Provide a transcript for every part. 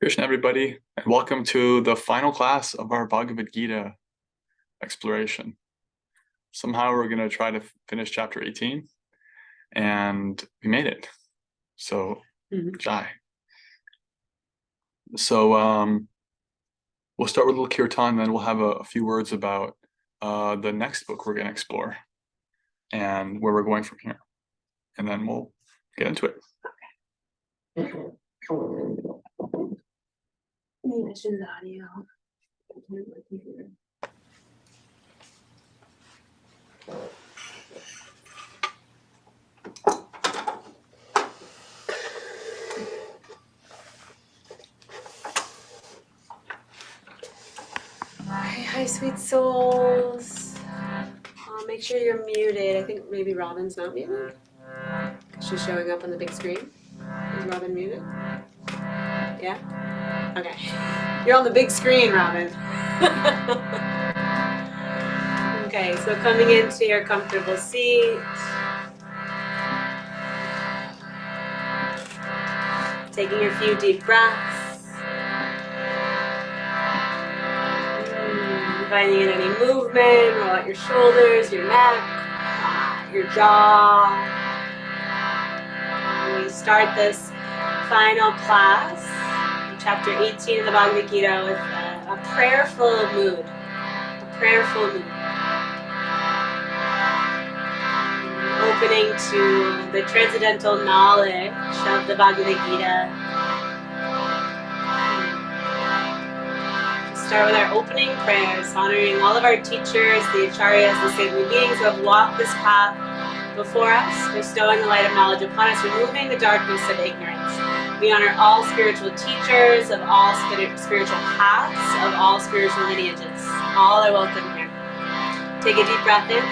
Krishna, everybody, and welcome to the final class of our Bhagavad Gita exploration. Somehow we're going to try to finish chapter 18, and we made it. So, Jai. So, we'll start with a little kirtan, then we'll have a few words about the next book we're going to explore and where we're going from here. And then we'll get into it. Maybe I should the audio. Hi, sweet souls. Make sure you're muted. I think maybe Robin's not muted. She's showing up on the big screen. Is Robin muted? Yeah? Okay. You're on the big screen, Robin. Okay, so coming into your comfortable seat. Taking a few deep breaths. Finding in any movement, roll out your shoulders, your neck, your jaw. And we start this final class, chapter 18 of the Bhagavad Gita, with a prayerful mood. A prayerful mood. Opening to the transcendental knowledge of the Bhagavad Gita. Start with our opening prayers, honoring all of our teachers, the acharyas, the saintly beings who have walked this path before us, bestowing the light of knowledge upon us, removing the darkness of ignorance. We honor all spiritual teachers of all spiritual paths, of all spiritual lineages. All are welcome here. Take a deep breath in.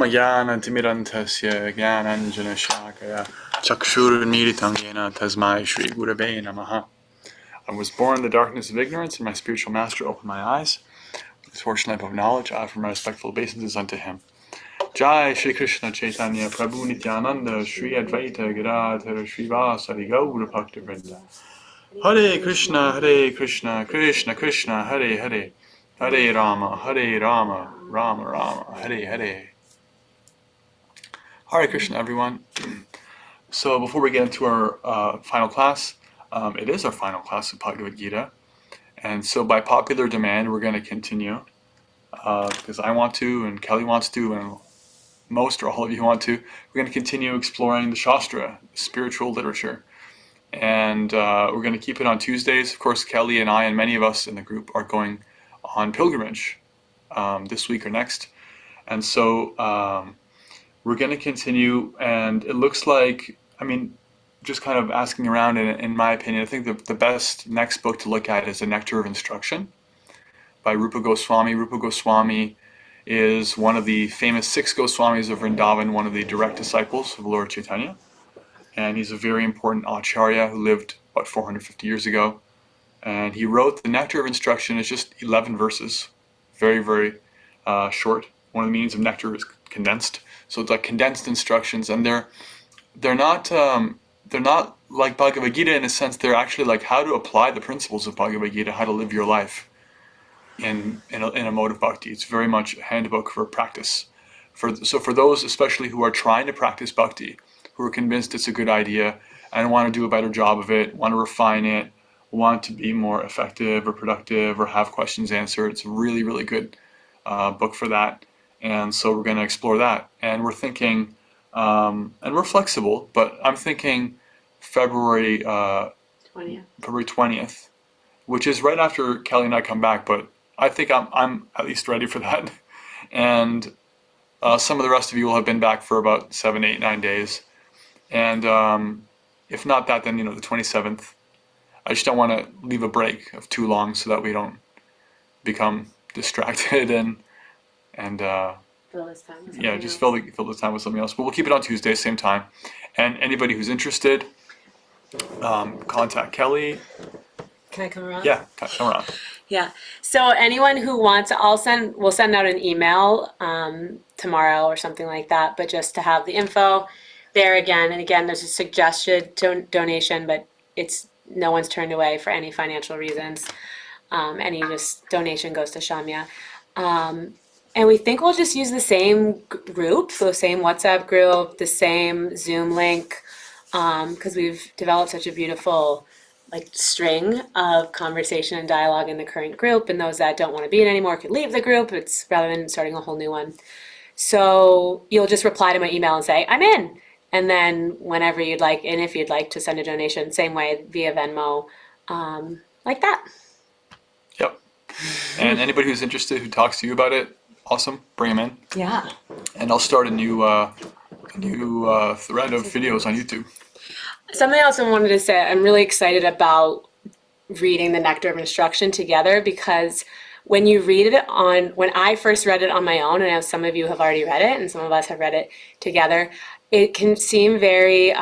Omagyanantimirantasya Gyananjana Shakaya Chakshurmiritam Yena Tasmai Shri Gurave Namaha. I was born in the darkness of ignorance, and my spiritual master opened my eyes. With this fortune lamp of knowledge, I offer my respectful obeisances unto him. Jai Shri Krishna Chaitanya Prabhu Nityananda Shri Advaita Gadadhara Srivasadi Gaura Bhakta Vrinda. Hare Krishna, Krishna Krishna, Hare Hare, Hare Rama, Rama Rama, Hare Hare. Hare Krishna, everyone. So before we get into our final class, it is our final class of Bhagavad Gita. And so by popular demand, we're going to continue because I want to, and Kelly wants to, and most or all of you want to. We're going to continue exploring the Shastra, spiritual literature. And we're going to keep it on Tuesdays. Of course, Kelly and I and many of us in the group are going on pilgrimage this week or next. And so we're going to continue, and it looks like, just kind of asking around, and in my opinion, I think the best next book to look at is The Nectar of Instruction by Rupa Goswami. Rupa Goswami is one of the famous 6 Goswamis of Vrindavan, one of the direct disciples of Lord Chaitanya. And he's a very important acharya who lived about 450 years ago. And he wrote The Nectar of Instruction. Is just 11 verses, very, very short. One of the meanings of nectar is condensed. So it's like condensed instructions, and they're not like Bhagavad Gita in a sense. They're actually like how to apply the principles of Bhagavad Gita, how to live your life in a mode of bhakti. It's very much a handbook for practice. So for those especially who are trying to practice bhakti, who are convinced it's a good idea and want to do a better job of it, want to refine it, want to be more effective or productive or have questions answered, it's a really, really good book for that. And so we're going to explore that. And we're thinking, and we're flexible, but I'm thinking February 20th, which is right after Kelly and I come back, but I think I'm at least ready for that. And some of the rest of you will have been back for about 7, 8, 9 days. And if not that, then, the 27th. I just don't want to leave a break of too long so that we don't become distracted and fill this time with fill this time with something else. But we'll keep it on Tuesday, same time. And anybody who's interested, contact Kelly. Can I come around? Yeah, come around. Yeah. So anyone who wants, we'll send out an email tomorrow or something like that, but just to have the info there again. And again, there's a suggested donation, but no one's turned away for any financial reasons. Any just donation goes to Shamya. And we think we'll just use the same group, so the same WhatsApp group, the same Zoom link, because we've developed such a beautiful string of conversation and dialogue in the current group, and those that don't want to be in anymore could leave the group. It's rather than starting a whole new one. So you'll just reply to my email and say, I'm in. And then whenever you'd like, and if you'd like to send a donation, same way via Venmo, like that. Yep. And anybody who's interested, who talks to you about it, awesome, bring them in. Yeah. And I'll start a new thread of videos on YouTube. Something else I wanted to say, I'm really excited about reading The Nectar of Instruction together, because when you read it when I first read it on my own, and I know some of you have already read it and some of us have read it together, it can seem very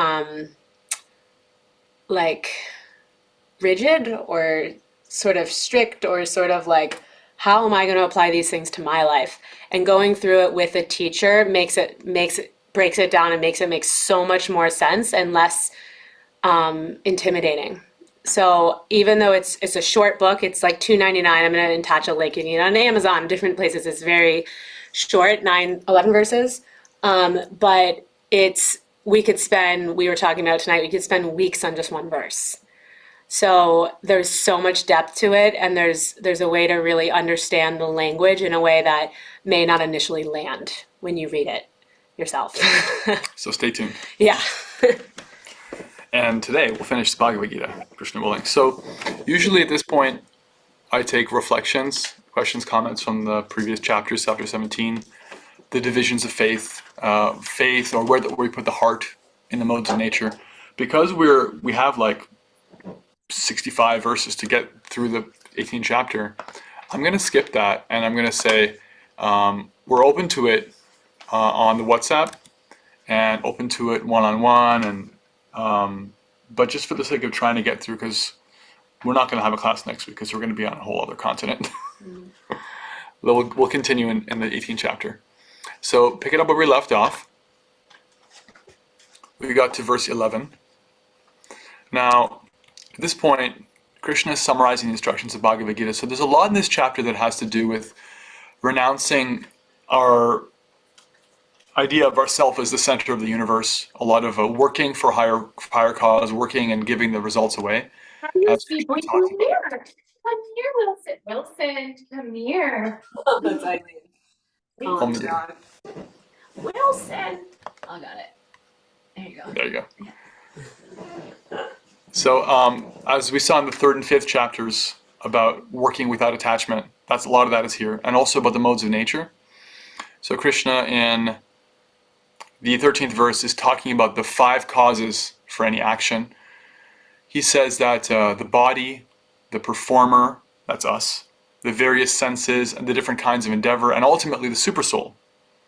rigid or sort of strict, or sort of how am I going to apply these things to my life? And going through it with a teacher breaks it down and makes it make so much more sense and less intimidating. So even though it's a short book, it's $2.99. I'm going to attach a link. You can on Amazon, different places. It's very short, 11 verses. But we were talking about tonight, we could spend weeks on just one verse. So there's so much depth to it, and there's a way to really understand the language in a way that may not initially land when you read it yourself. So stay tuned. Yeah. And today we'll finish the Bhagavad Gita, Krishna willing. So usually at this point, I take reflections, questions, comments from the previous chapters, chapter 17, the divisions of faith, or where we put the heart in the modes of nature. Because we have 65 verses to get through the 18th chapter, I'm going to skip that, and I'm going to say we're open to it on the WhatsApp and open to it one-on-one, and but just for the sake of trying to get through, because we're not going to have a class next week because we're going to be on a whole other continent. We'll continue in the 18th chapter. So pick it up where we left off. We got to verse 11. Now, at this point, Krishna is summarizing the instructions of Bhagavad Gita. So there's a lot in this chapter that has to do with renouncing our idea of ourself as the center of the universe. A lot of working for higher cause, working and giving the results away. Come here. Come here, Wilson. Wilson, come here. Oh, that's Eileen. Oh my dear. God. Wilson. I got it. There you go. There you go. So as we saw in the 3rd and 5th chapters about working without attachment, a lot of that is here, and also about the modes of nature. So Krishna in the 13th verse is talking about the 5 causes for any action. He says that the body, the performer, that's us, the various senses and the different kinds of endeavor, and ultimately the supersoul,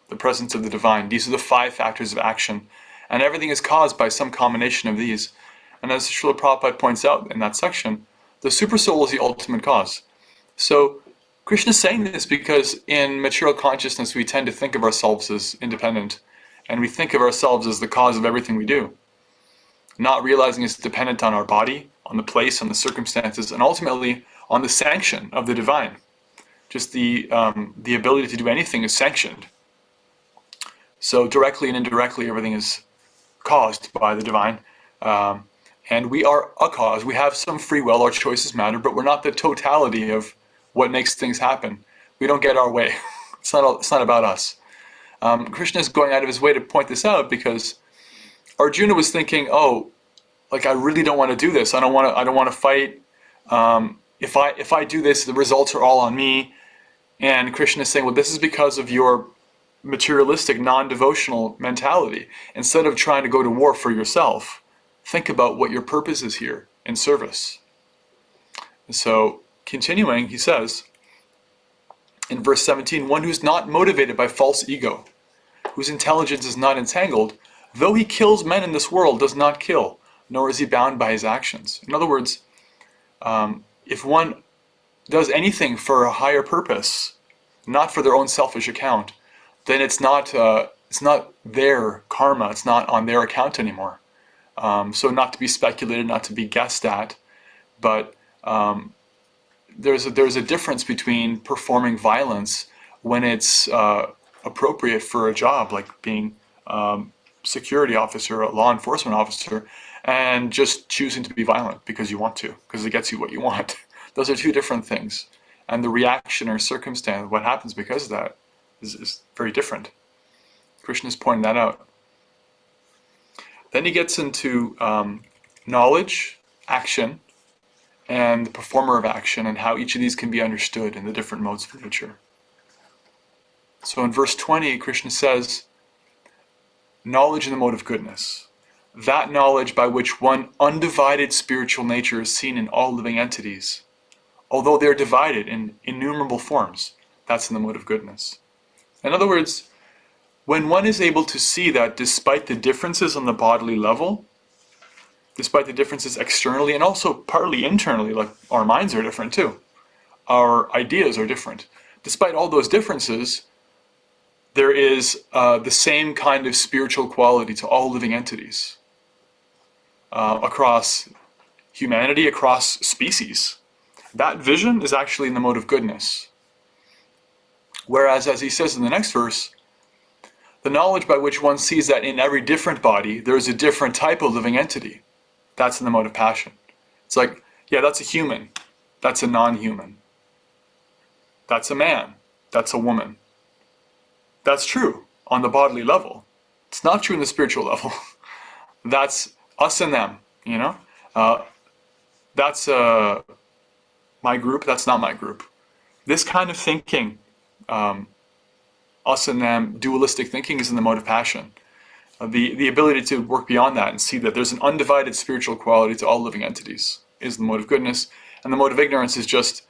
the presence of the divine. These are the 5 factors of action, and everything is caused by some combination of these. And as Srila Prabhupada points out in that section, the supersoul is the ultimate cause. So Krishna is saying this because in material consciousness we tend to think of ourselves as independent, and we think of ourselves as the cause of everything we do, not realizing it's dependent on our body, on the place, on the circumstances, and ultimately on the sanction of the divine. Just the ability to do anything is sanctioned. So directly and indirectly, everything is caused by the divine. And we are a cause. We have some free will, our choices matter, but we're not the totality of what makes things happen. We don't get our way. It's not about us. Krishna is going out of his way to point this out because Arjuna was thinking, oh, like I really don't want to do this. I don't want to fight. If I do this, the results are all on me. And Krishna is saying, well, this is because of your materialistic, non-devotional mentality. Instead of trying to go to war for yourself, think about what your purpose is here in service. And so, continuing, he says, in verse 17, one who's not motivated by false ego, whose intelligence is not entangled, though he kills men in this world, does not kill, nor is he bound by his actions. In other words, if one does anything for a higher purpose, not for their own selfish account, then it's not their karma, it's not on their account anymore. So not to be speculated, not to be guessed at, but there's a difference between performing violence when it's appropriate for a job, like being security officer, a law enforcement officer, and just choosing to be violent because you want to, because it gets you what you want. Those are 2 different things. And the reaction or circumstance, what happens because of that, is very different. Krishna's pointing that out. Then he gets into knowledge, action, and the performer of action, and how each of these can be understood in the different modes of nature. So in verse 20, Krishna says, knowledge in the mode of goodness, that knowledge by which one undivided spiritual nature is seen in all living entities, although they are divided in innumerable forms, that's in the mode of goodness. In other words, when one is able to see that despite the differences on the bodily level, despite the differences externally and also partly internally, like our minds are different too, our ideas are different. Despite all those differences, there is the same kind of spiritual quality to all living entities across humanity, across species. That vision is actually in the mode of goodness. Whereas, as he says in the next verse, the knowledge by which one sees that in every different body, there is a different type of living entity. That's in the mode of passion. It's like, yeah, that's a human. That's a non-human. That's a man. That's a woman. That's true on the bodily level. It's not true in the spiritual level. That's us and them, you know? That's my group, that's not my group. This kind of thinking, us and them, dualistic thinking, is in the mode of passion. The ability to work beyond that and see that there's an undivided spiritual quality to all living entities is the mode of goodness. And the mode of ignorance is just,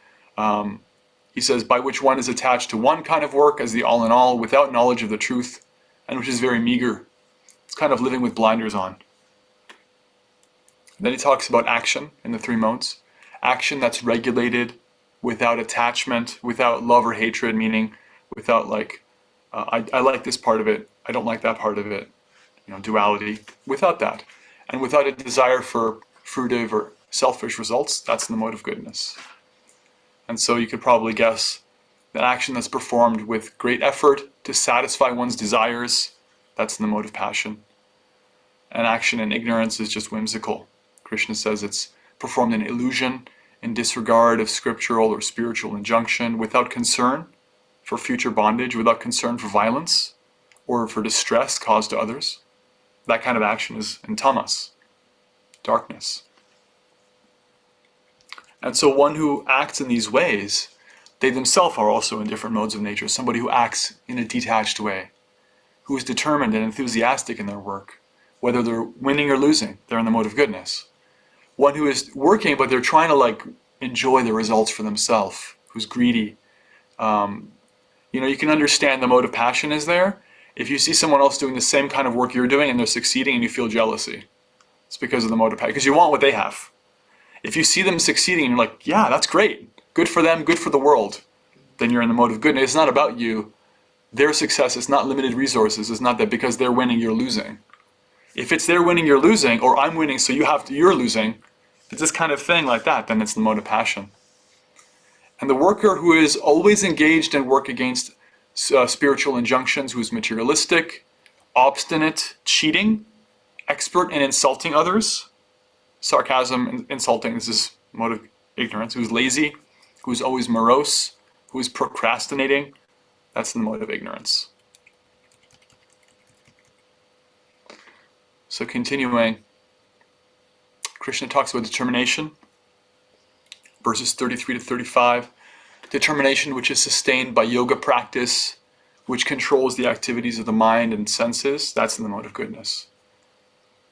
he says, by which one is attached to one kind of work as the all in all, without knowledge of the truth and which is very meager. It's kind of living with blinders on. Then he talks about action in the three modes. Action that's regulated without attachment, without love or hatred, meaning without like, I like this part of it, I don't like that part of it, duality, without that. And without a desire for fruitive or selfish results, that's in the mode of goodness. And so you could probably guess that action that's performed with great effort to satisfy one's desires, that's in the mode of passion. And action in ignorance is just whimsical. Krishna says it's performed in illusion, in disregard of scriptural or spiritual injunction, without concern for future bondage, without concern for violence or for distress caused to others. That kind of action is in tamas, darkness. And so one who acts in these ways, they themselves are also in different modes of nature. Somebody who acts in a detached way, who is determined and enthusiastic in their work, whether they're winning or losing, they're in the mode of goodness. One who is working, but they're trying to enjoy the results for themselves, who's greedy. You can understand the mode of passion is there. If you see someone else doing the same kind of work you're doing and they're succeeding and you feel jealousy, it's because of the mode of passion, because you want what they have. If you see them succeeding and you're like, yeah, that's great, good for them, good for the world, then you're in the mode of goodness. It's not about you. Their success is not limited resources. It's not that because they're winning, you're losing. If it's they're winning, you're losing, or I'm winning, so you're losing, if it's this kind of thing like that, then it's the mode of passion. And the worker who is always engaged in work against spiritual injunctions, who's materialistic, obstinate, cheating, expert in insulting others, sarcasm, insulting, this is mode of ignorance, who's lazy, who's always morose, who's procrastinating, that's in the mode of ignorance. So continuing, Krishna talks about determination, verses 33 to 35. Determination which is sustained by yoga practice, which controls the activities of the mind and senses, that's in the mode of goodness,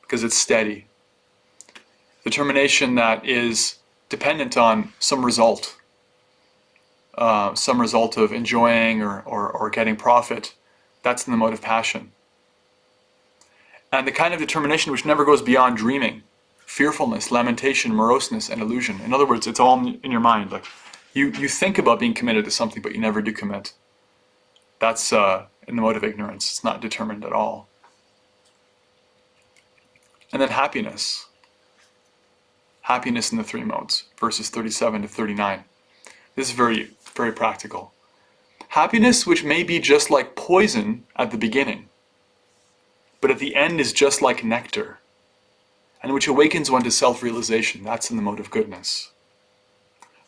because it's steady. Determination that is dependent on some result of enjoying or getting profit, that's in the mode of passion. And the kind of determination which never goes beyond dreaming, fearfulness, lamentation, moroseness, and illusion. In other words, it's all in your mind. Like you think about being committed to something, but you never do commit. That's in the mode of ignorance. It's not determined at all. And then happiness. Happiness in the three modes, verses 37 to 39. This is very, very practical. Happiness which may be just like poison at the beginning, but at the end is just like nectar, and which awakens one to self-realization. That's in the mode of goodness.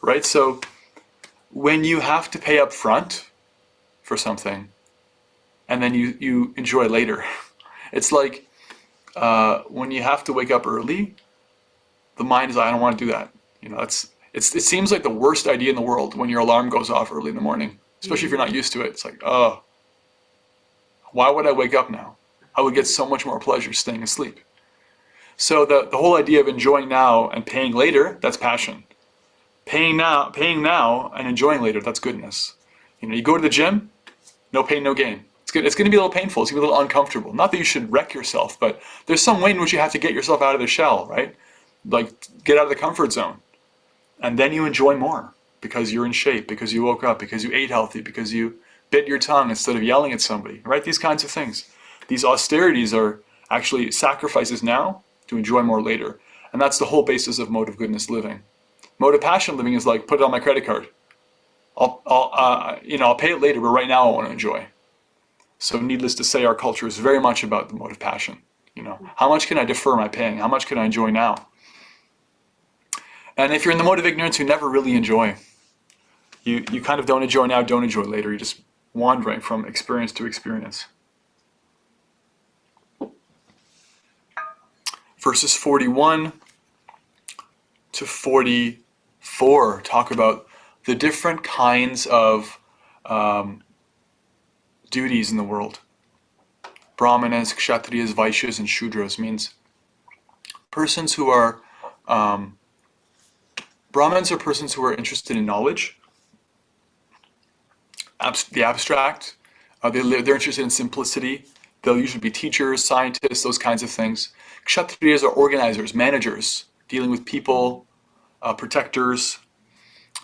Right? So when you have to pay up front for something, and then you enjoy later, it's like when you have to wake up early, the mind is like, I don't want to do that. It seems like the worst idea in the world when your alarm goes off early in the morning, especially if you're not used to it. It's like, oh, why would I wake up now? I would get so much more pleasure staying asleep. So the whole idea of enjoying now and paying later, that's passion. Paying now and enjoying later, that's goodness. You go to the gym, no pain, no gain. It's going to be a little painful. It's going to be a little uncomfortable. Not that you should wreck yourself, but there's some way in which you have to get yourself out of the shell, right? Like get out of the comfort zone. And then you enjoy more because you're in shape, because you woke up, because you ate healthy, because you bit your tongue instead of yelling at somebody, right? These kinds of things. These austerities are actually sacrifices now to enjoy more later. And that's the whole basis of mode of goodness living. Mode of passion living is like, put it on my credit card. I'll pay it later, but right now I want to enjoy. So needless to say, our culture is very much about the mode of passion. How much can I defer my paying? How much can I enjoy now? And if you're in the mode of ignorance, you never really enjoy. You kind of don't enjoy now, don't enjoy later. You're just wandering from experience to experience. Verses 41 to 44 talk about the different kinds of duties in the world. Brahmanas, Kshatriyas, Vaishyas, and Shudras means persons who are Brahmins are persons who are interested in knowledge, the abstract. They're interested in simplicity, They'll usually be teachers, scientists, those kinds of things. Kshatriyas are organizers, managers, dealing with people, protectors.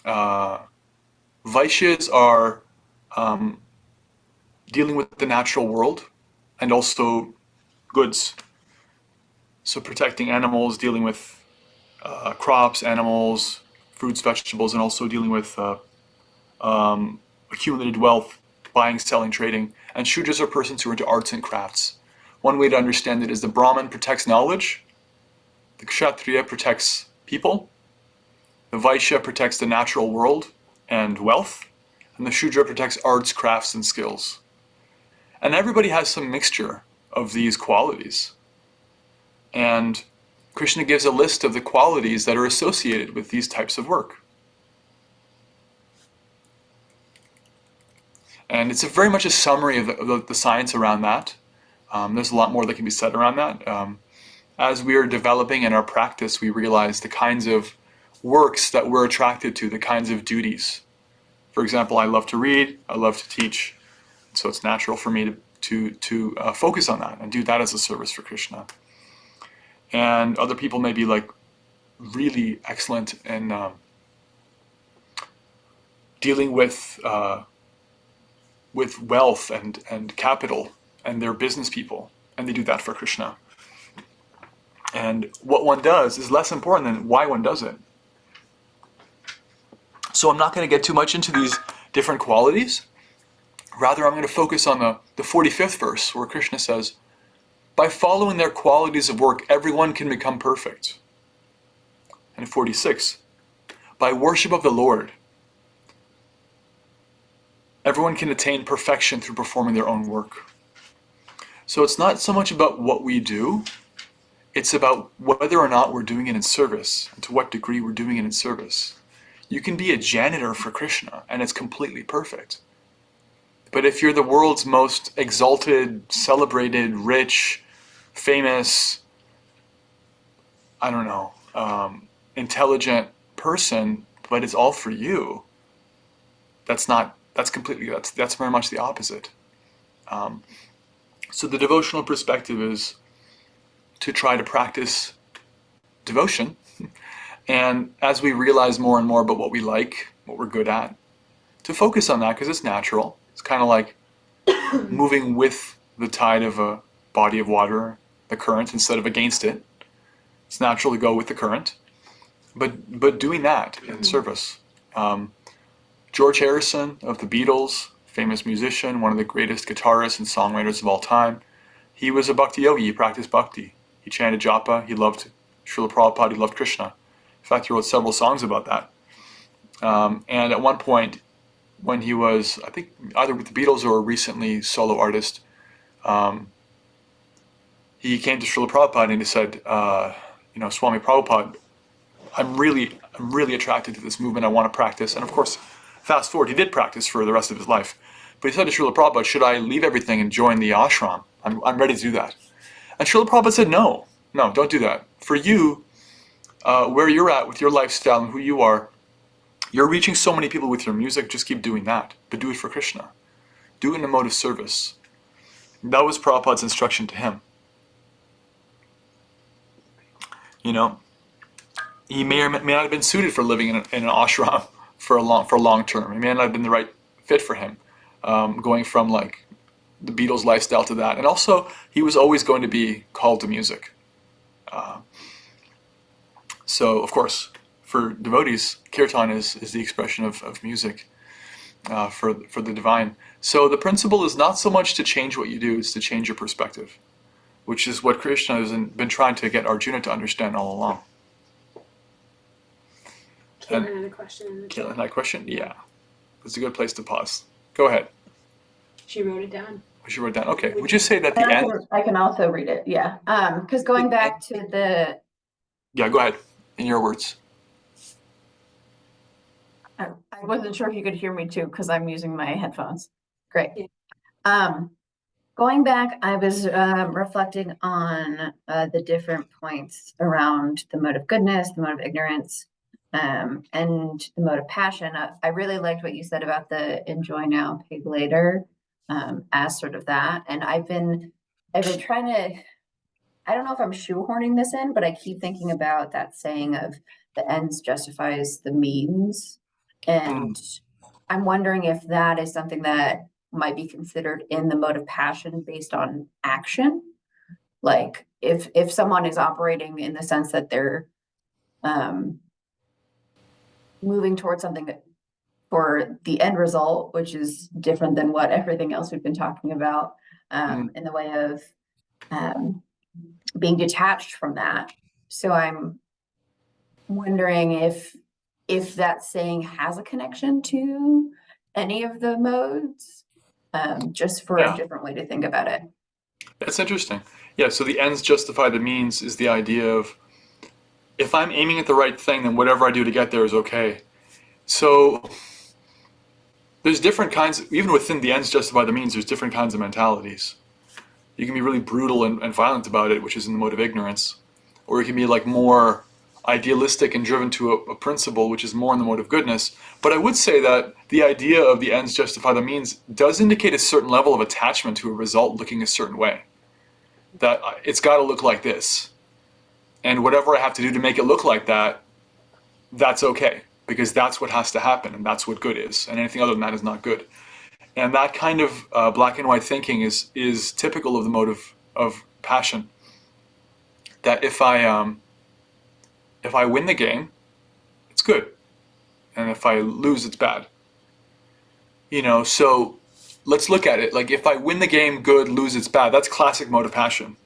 Vaishyas are dealing with the natural world and also goods. So protecting animals, dealing with crops, animals, fruits, vegetables, and also dealing with accumulated wealth, buying, selling, trading. And Shudras are persons who are into arts and crafts. One way to understand it is the Brahmin protects knowledge, the Kshatriya protects people, the Vaishya protects the natural world and wealth, and the Shudra protects arts, crafts, and skills. And everybody has some mixture of these qualities. And Krishna gives a list of the qualities that are associated with these types of work. And it's very much a summary of the science around that. There's a lot more that can be said around that. As we are developing in our practice, we realize the kinds of works that we're attracted to, the kinds of duties. For example, I love to read, I love to teach, so it's natural for me to focus on that and do that as a service for Krishna. And other people may be like really excellent in dealing with wealth and capital, and they're business people, and they do that for Krishna. And what one does is less important than why one does it. So I'm not going to get too much into these different qualities. Rather, I'm going to focus on the 45th verse, where Krishna says, by following their qualities of work, everyone can become perfect. And 46, by worship of the Lord, everyone can attain perfection through performing their own work. So it's not so much about what we do, it's about whether or not we're doing it in service, and to what degree we're doing it in service. You can be a janitor for Krishna, and it's completely perfect. But if you're the world's most exalted, celebrated, rich, famous, I don't know, intelligent person, but it's all for you, that's very much the opposite. So the devotional perspective is to try to practice devotion. And as we realize more and more about what we like, what we're good at, to focus on that, because it's natural. It's kind of like moving with the tide of a body of water, the current, instead of against it. It's natural to go with the current. But doing that in service. George Harrison of the Beatles, famous musician, one of the greatest guitarists and songwriters of all time, he was a bhakti yogi. He practiced bhakti. He chanted japa. He loved Srila Prabhupada. He loved Krishna. In fact, he wrote several songs about that. And at one point, when he was, I think, either with the Beatles or a recently solo artist, he came to Srila Prabhupada and he said, Swami Prabhupada, I'm really attracted to this movement. I want to practice. And of course, fast forward, he did practice for the rest of his life. But he said to Srila Prabhupada, should I leave everything and join the ashram? I'm ready to do that. And Srila Prabhupada said, no, don't do that. For you, where you're at with your lifestyle and who you are, you're reaching so many people with your music, just keep doing that. But do it for Krishna. Do it in a mode of service. That was Prabhupada's instruction to him. He may or may not have been suited for living in an ashram for long term. It may not have been the right fit for him, going from like the Beatles lifestyle to that. And also, he was always going to be called to music. So, of course, for devotees, kirtan is the expression of music for the divine. So the principle is not so much to change what you do, it's to change your perspective, which is what Krishna has been trying to get Arjuna to understand all along. Caitlin had a question. Caitlin had a question? Yeah. It's a good place to pause. Go ahead. She wrote it down. She wrote it down. Okay. Would you say that the end? I can also read it, yeah. Because going back to the... Yeah, go ahead. In your words. I wasn't sure if you could hear me too, because I'm using my headphones. Great. Yeah. Going back, I was reflecting on the different points around the mode of goodness, the mode of ignorance, and the mode of passion. I really liked what you said about the enjoy now, pay later, as sort of that. And I've been I've been trying to, I don't know if I'm shoehorning this in, but I keep thinking about that saying of the ends justifies the means. And I'm wondering if that is something that might be considered in the mode of passion based on action. Like if someone is operating in the sense that they're moving towards something that for the end result, which is different than what everything else we've been talking about, in the way of being detached from that. So I'm wondering if that saying has a connection to any of the modes, just for a Yeah. different way to think about it. That's interesting. Yeah, so the ends justify the means is the idea of if I'm aiming at the right thing, then whatever I do to get there is okay. So there's different kinds, even within the ends justify the means, there's different kinds of mentalities. You can be really brutal and violent about it, which is in the mode of ignorance. Or you can be like more idealistic and driven to a principle, which is more in the mode of goodness. But I would say that the idea of the ends justify the means does indicate a certain level of attachment to a result looking a certain way. That it's got to look like this. And whatever I have to do to make it look like that, that's okay. Because that's what has to happen, and that's what good is. And anything other than that is not good. And that kind of black and white thinking is typical of the mode of passion. That if I win the game, it's good, and if I lose, it's bad. So let's look at it. Like if I win the game, good; lose, it's bad. That's classic mode of passion.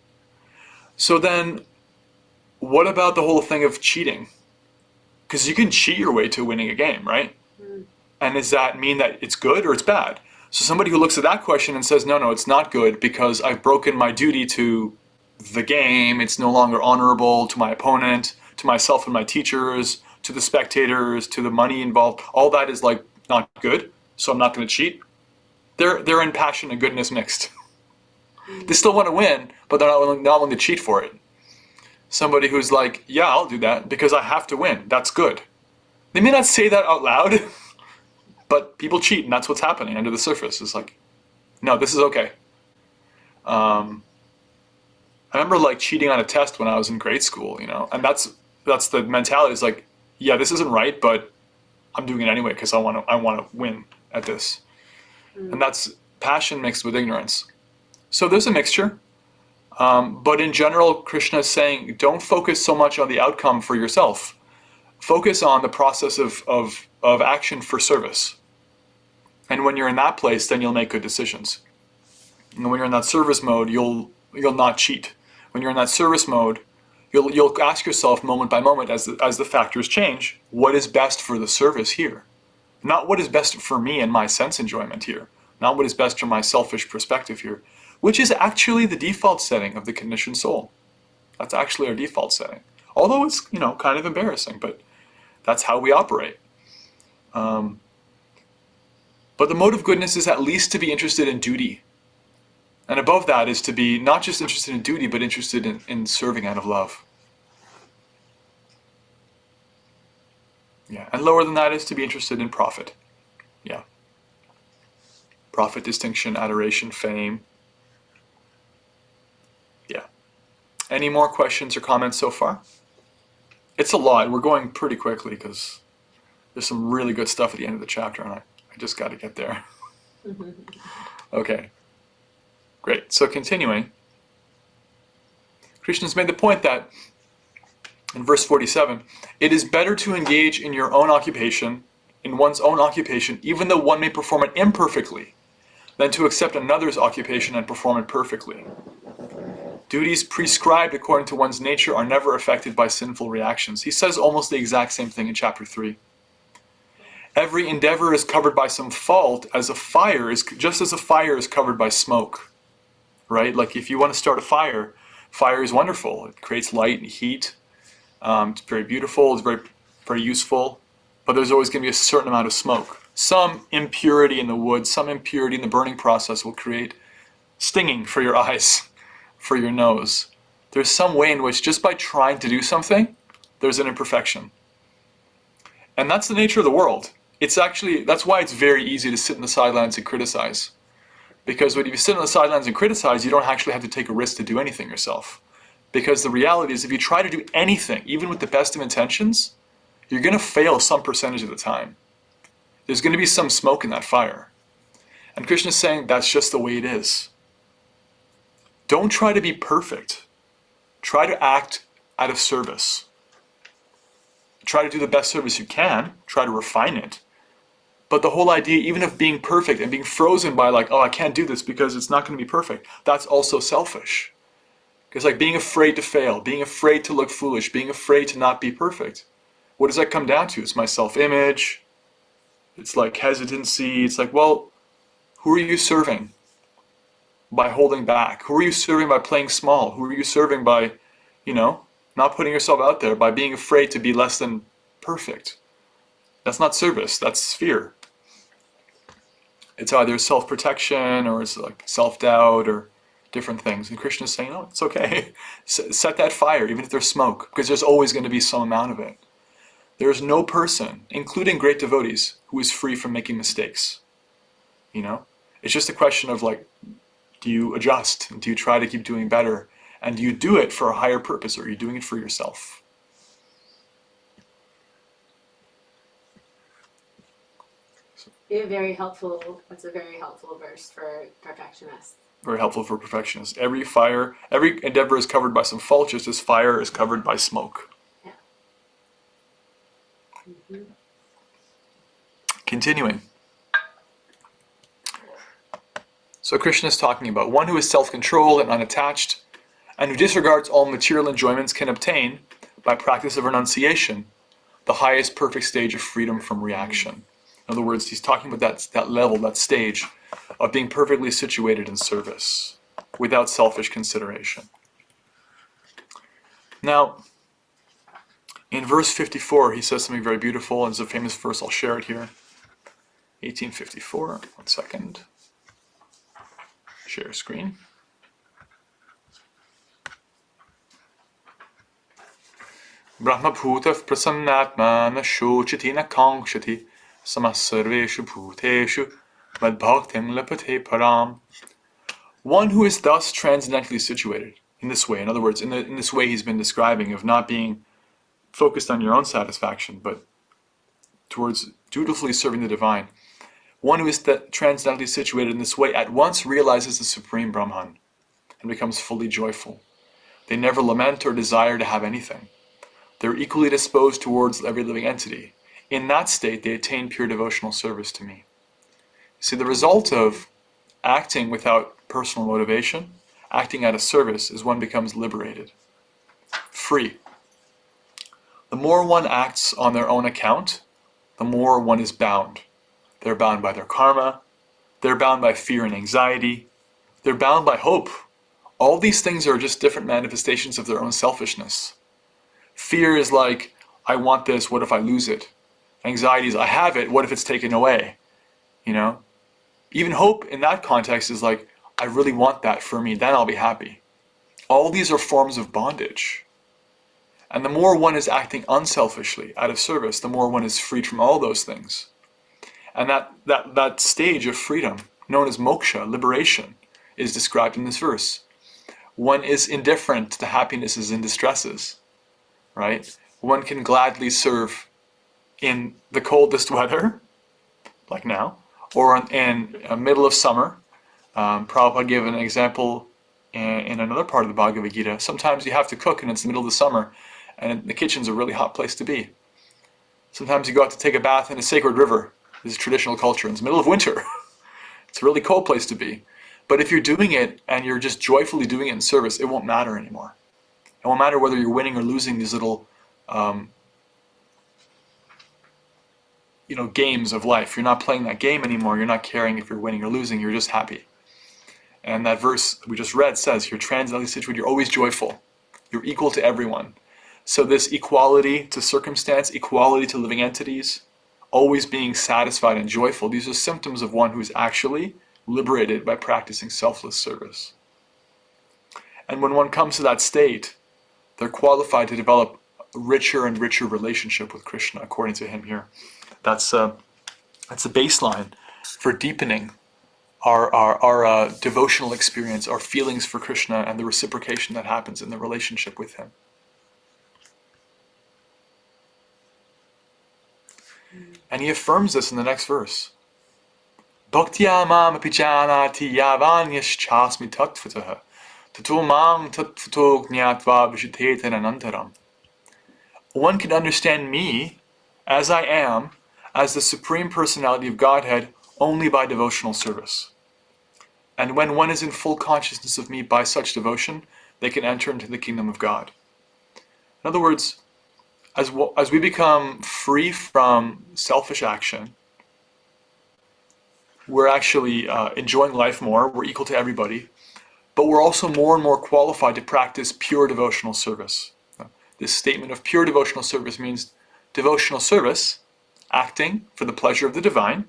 So then, what about the whole thing of cheating? Because you can cheat your way to winning a game, right? And does that mean that it's good or it's bad? So somebody who looks at that question and says, no, it's not good because I've broken my duty to the game, it's no longer honorable to my opponent, to myself and my teachers, to the spectators, to the money involved, all that is like not good, so I'm not going to cheat. They're in passion and goodness mixed. They still want to win, but they're not willing to cheat for it. Somebody who's like, yeah, I'll do that because I have to win, that's good. They may not say that out loud, but people cheat, and that's what's happening under the surface. It's like, no, this is okay. I remember like cheating on a test when I was in grade school, and that's the mentality. Is like, yeah, this isn't right, but I'm doing it anyway because I want to win at this, and that's passion mixed with ignorance. So there's a mixture, but in general, Krishna is saying, don't focus so much on the outcome for yourself. Focus on the process of action for service. And when you're in that place, then you'll make good decisions. And when you're in that service mode, you'll not cheat. When you're in that service mode, you'll ask yourself moment by moment as the factors change, what is best for the service here? Not what is best for me and my sense enjoyment here. Not what is best from my selfish perspective here, which is actually the default setting of the conditioned soul. That's actually our default setting. Although it's, kind of embarrassing, but that's how we operate. But the mode of goodness is at least to be interested in duty. And above that is to be not just interested in duty, but interested in serving out of love. Yeah, and lower than that is to be interested in profit. Yeah. Profit, distinction, adoration, fame. Yeah. Any more questions or comments so far? It's a lot. We're going pretty quickly because there's some really good stuff at the end of the chapter, and I just got to get there. Okay. Great. So continuing, Krishna's made the point that in verse 47, it is better to engage in your own occupation, in one's own occupation, even though one may perform it imperfectly, than to accept another's occupation and perform it perfectly. Duties prescribed according to one's nature are never affected by sinful reactions. He says almost the exact same thing in chapter 3. Every endeavor is covered by some fault, just as a fire is covered by smoke. Right? Like if you want to start a fire, fire is wonderful. It creates light and heat. It's very beautiful. It's very, very useful. But there's always going to be a certain amount of smoke. Some impurity in the wood, some impurity in the burning process will create stinging for your eyes, for your nose. There's some way in which just by trying to do something, there's an imperfection. And that's the nature of the world. That's why it's very easy to sit in the sidelines and criticize. Because when you sit on the sidelines and criticize, you don't actually have to take a risk to do anything yourself. Because the reality is, if you try to do anything, even with the best of intentions, you're going to fail some percentage of the time. There's going to be some smoke in that fire. And Krishna is saying that's just the way it is. Don't try to be perfect. Try to act out of service. Try to do the best service you can. Try to refine it. But the whole idea, even of being perfect and being frozen by like, oh, I can't do this because it's not going to be perfect, that's also selfish. Because like being afraid to fail, being afraid to look foolish, being afraid to not be perfect. What does that come down to? It's my self-image. It's like hesitancy. It's like, well, who are you serving by holding back? Who are you serving by playing small? Who are you serving by, not putting yourself out there, by being afraid to be less than perfect? That's not service, that's fear. It's either self-protection or it's like self-doubt or different things. And Krishna is saying, no, it's okay. Set that fire, even if there's smoke, because there's always going to be some amount of it. There is no person, including great devotees, who is free from making mistakes. It's just a question of like, do you adjust? Do you try to keep doing better? And do you do it for a higher purpose, or are you doing it for yourself? That's a very helpful verse for perfectionists. Very helpful for perfectionists. Every endeavor is covered by some fault, just as fire is covered by smoke. Yeah. Mm-hmm. Continuing. So Krishna is talking about one who is self-controlled and unattached, and who disregards all material enjoyments, can obtain, by practice of renunciation, the highest perfect stage of freedom from reaction. In other words, he's talking about that level, that stage of being perfectly situated in service, without selfish consideration. Now, in verse 54, he says something very beautiful, and it's a famous verse. I'll share it here. 1854, 1 second. Share screen. Brahma bhuta prasannatma na shochiti na kankshati samasarveshu bhuteshu madbhakting lapate param. One who is thus transcendently situated in this way, in other words, in this way he's been describing of not being focused on your own satisfaction, but towards dutifully serving the divine. One who is transcendently situated in this way at once realizes the Supreme Brahman and becomes fully joyful. They never lament or desire to have anything. They're equally disposed towards every living entity. In that state, they attain pure devotional service to me. See, the result of acting without personal motivation, acting out of service, is one becomes liberated, free. The more one acts on their own account, the more one is bound. They're bound by their karma. They're bound by fear and anxiety. They're bound by hope. All these things are just different manifestations of their own selfishness. Fear is like, I want this, what if I lose it? Anxiety is, I have it, what if it's taken away? Even hope in that context is like, I really want that for me, then I'll be happy. All these are forms of bondage. And the more one is acting unselfishly, out of service, the more one is freed from all those things. And that stage of freedom, known as moksha, liberation, is described in this verse. One is indifferent to happinesses and distresses, right? One can gladly serve in the coldest weather, like now, or in the middle of summer. Prabhupada gave an example in another part of the Bhagavad Gita. Sometimes you have to cook and it's the middle of the summer, and the kitchen's a really hot place to be. Sometimes you go out to take a bath in a sacred river. This is traditional culture. It's the middle of winter. It's a really cold place to be. But if you're doing it and you're just joyfully doing it in service, it won't matter anymore. It won't matter whether you're winning or losing these little games of life. You're not playing that game anymore. You're not caring if you're winning or losing. You're just happy. And that verse we just read says, you're transcendently situated. You're always joyful. You're equal to everyone. So this equality to circumstance, equality to living entities, always being satisfied and joyful, these are symptoms of one who is actually liberated by practicing selfless service. And when one comes to that state, they're qualified to develop a richer and richer relationship with Krishna, according to him here. That's a baseline for deepening our devotional experience, our feelings for Krishna, and the reciprocation that happens in the relationship with him. And he affirms this in the next verse. Bhaktya mam apijanati yavan yaschasmi tattvataha tato mam tattvato jnatva vishuddhetan anantaram. One can understand me as I am, as the Supreme Personality of Godhead, only by devotional service. And when one is in full consciousness of me by such devotion, they can enter into the kingdom of God. In other words, as we become free from selfish action, we're actually enjoying life more, we're equal to everybody, but we're also more and more qualified to practice pure devotional service. This statement of pure devotional service means devotional service, acting for the pleasure of the divine,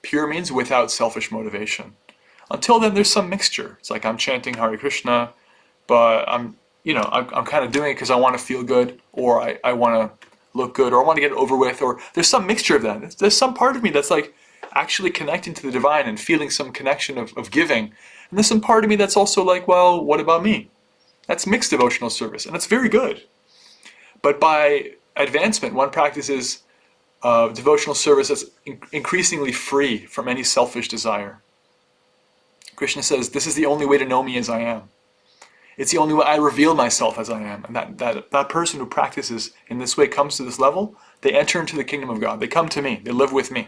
pure means without selfish motivation. Until then, there's some mixture. It's like I'm chanting Hare Krishna, but I'm kind of doing it because I want to feel good, or I want to look good, or I want to get it over with, or there's some mixture of that. There's some part of me that's like actually connecting to the divine and feeling some connection of giving. And there's some part of me that's also like, well, what about me? That's mixed devotional service, and that's very good. But by advancement, one practices devotional service that's increasingly free from any selfish desire. Krishna says, this is the only way to know me as I am. It's the only way I reveal myself as I am. And that person who practices in this way comes to this level, they enter into the kingdom of God. They come to me. They live with me.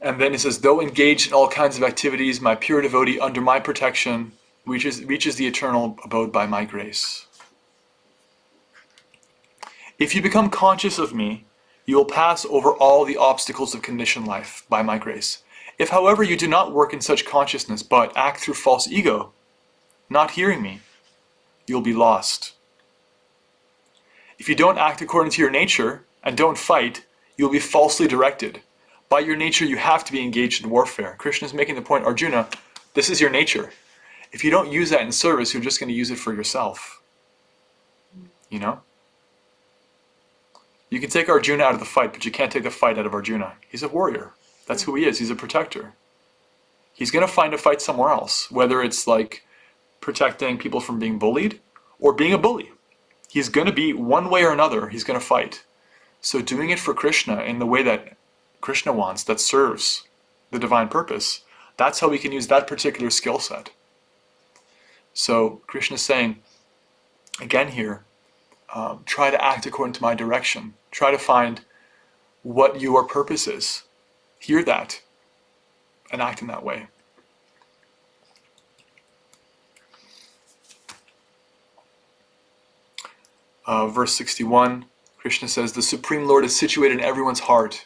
And then he says, though engaged in all kinds of activities, my pure devotee under my protection reaches the eternal abode by my grace. If you become conscious of me, you will pass over all the obstacles of conditioned life by my grace. If, however, you do not work in such consciousness, but act through false ego, not hearing me, you'll be lost. If you don't act according to your nature and don't fight, you'll be falsely directed. By your nature, you have to be engaged in warfare. Krishna is making the point, Arjuna, this is your nature. If you don't use that in service, you're just going to use it for yourself. You know? You can take Arjuna out of the fight, but you can't take the fight out of Arjuna. He's a warrior. That's who he is. He's a protector. He's going to find a fight somewhere else, whether it's like protecting people from being bullied or being a bully. He's going to be, one way or another, he's going to fight. So doing it for Krishna in the way that Krishna wants, that serves the divine purpose, that's how we can use that particular skill set. So Krishna is saying, again here, try to act according to my direction. Try to find what your purpose is. Hear that and act in that way. Verse 61, Krishna says, the Supreme Lord is situated in everyone's heart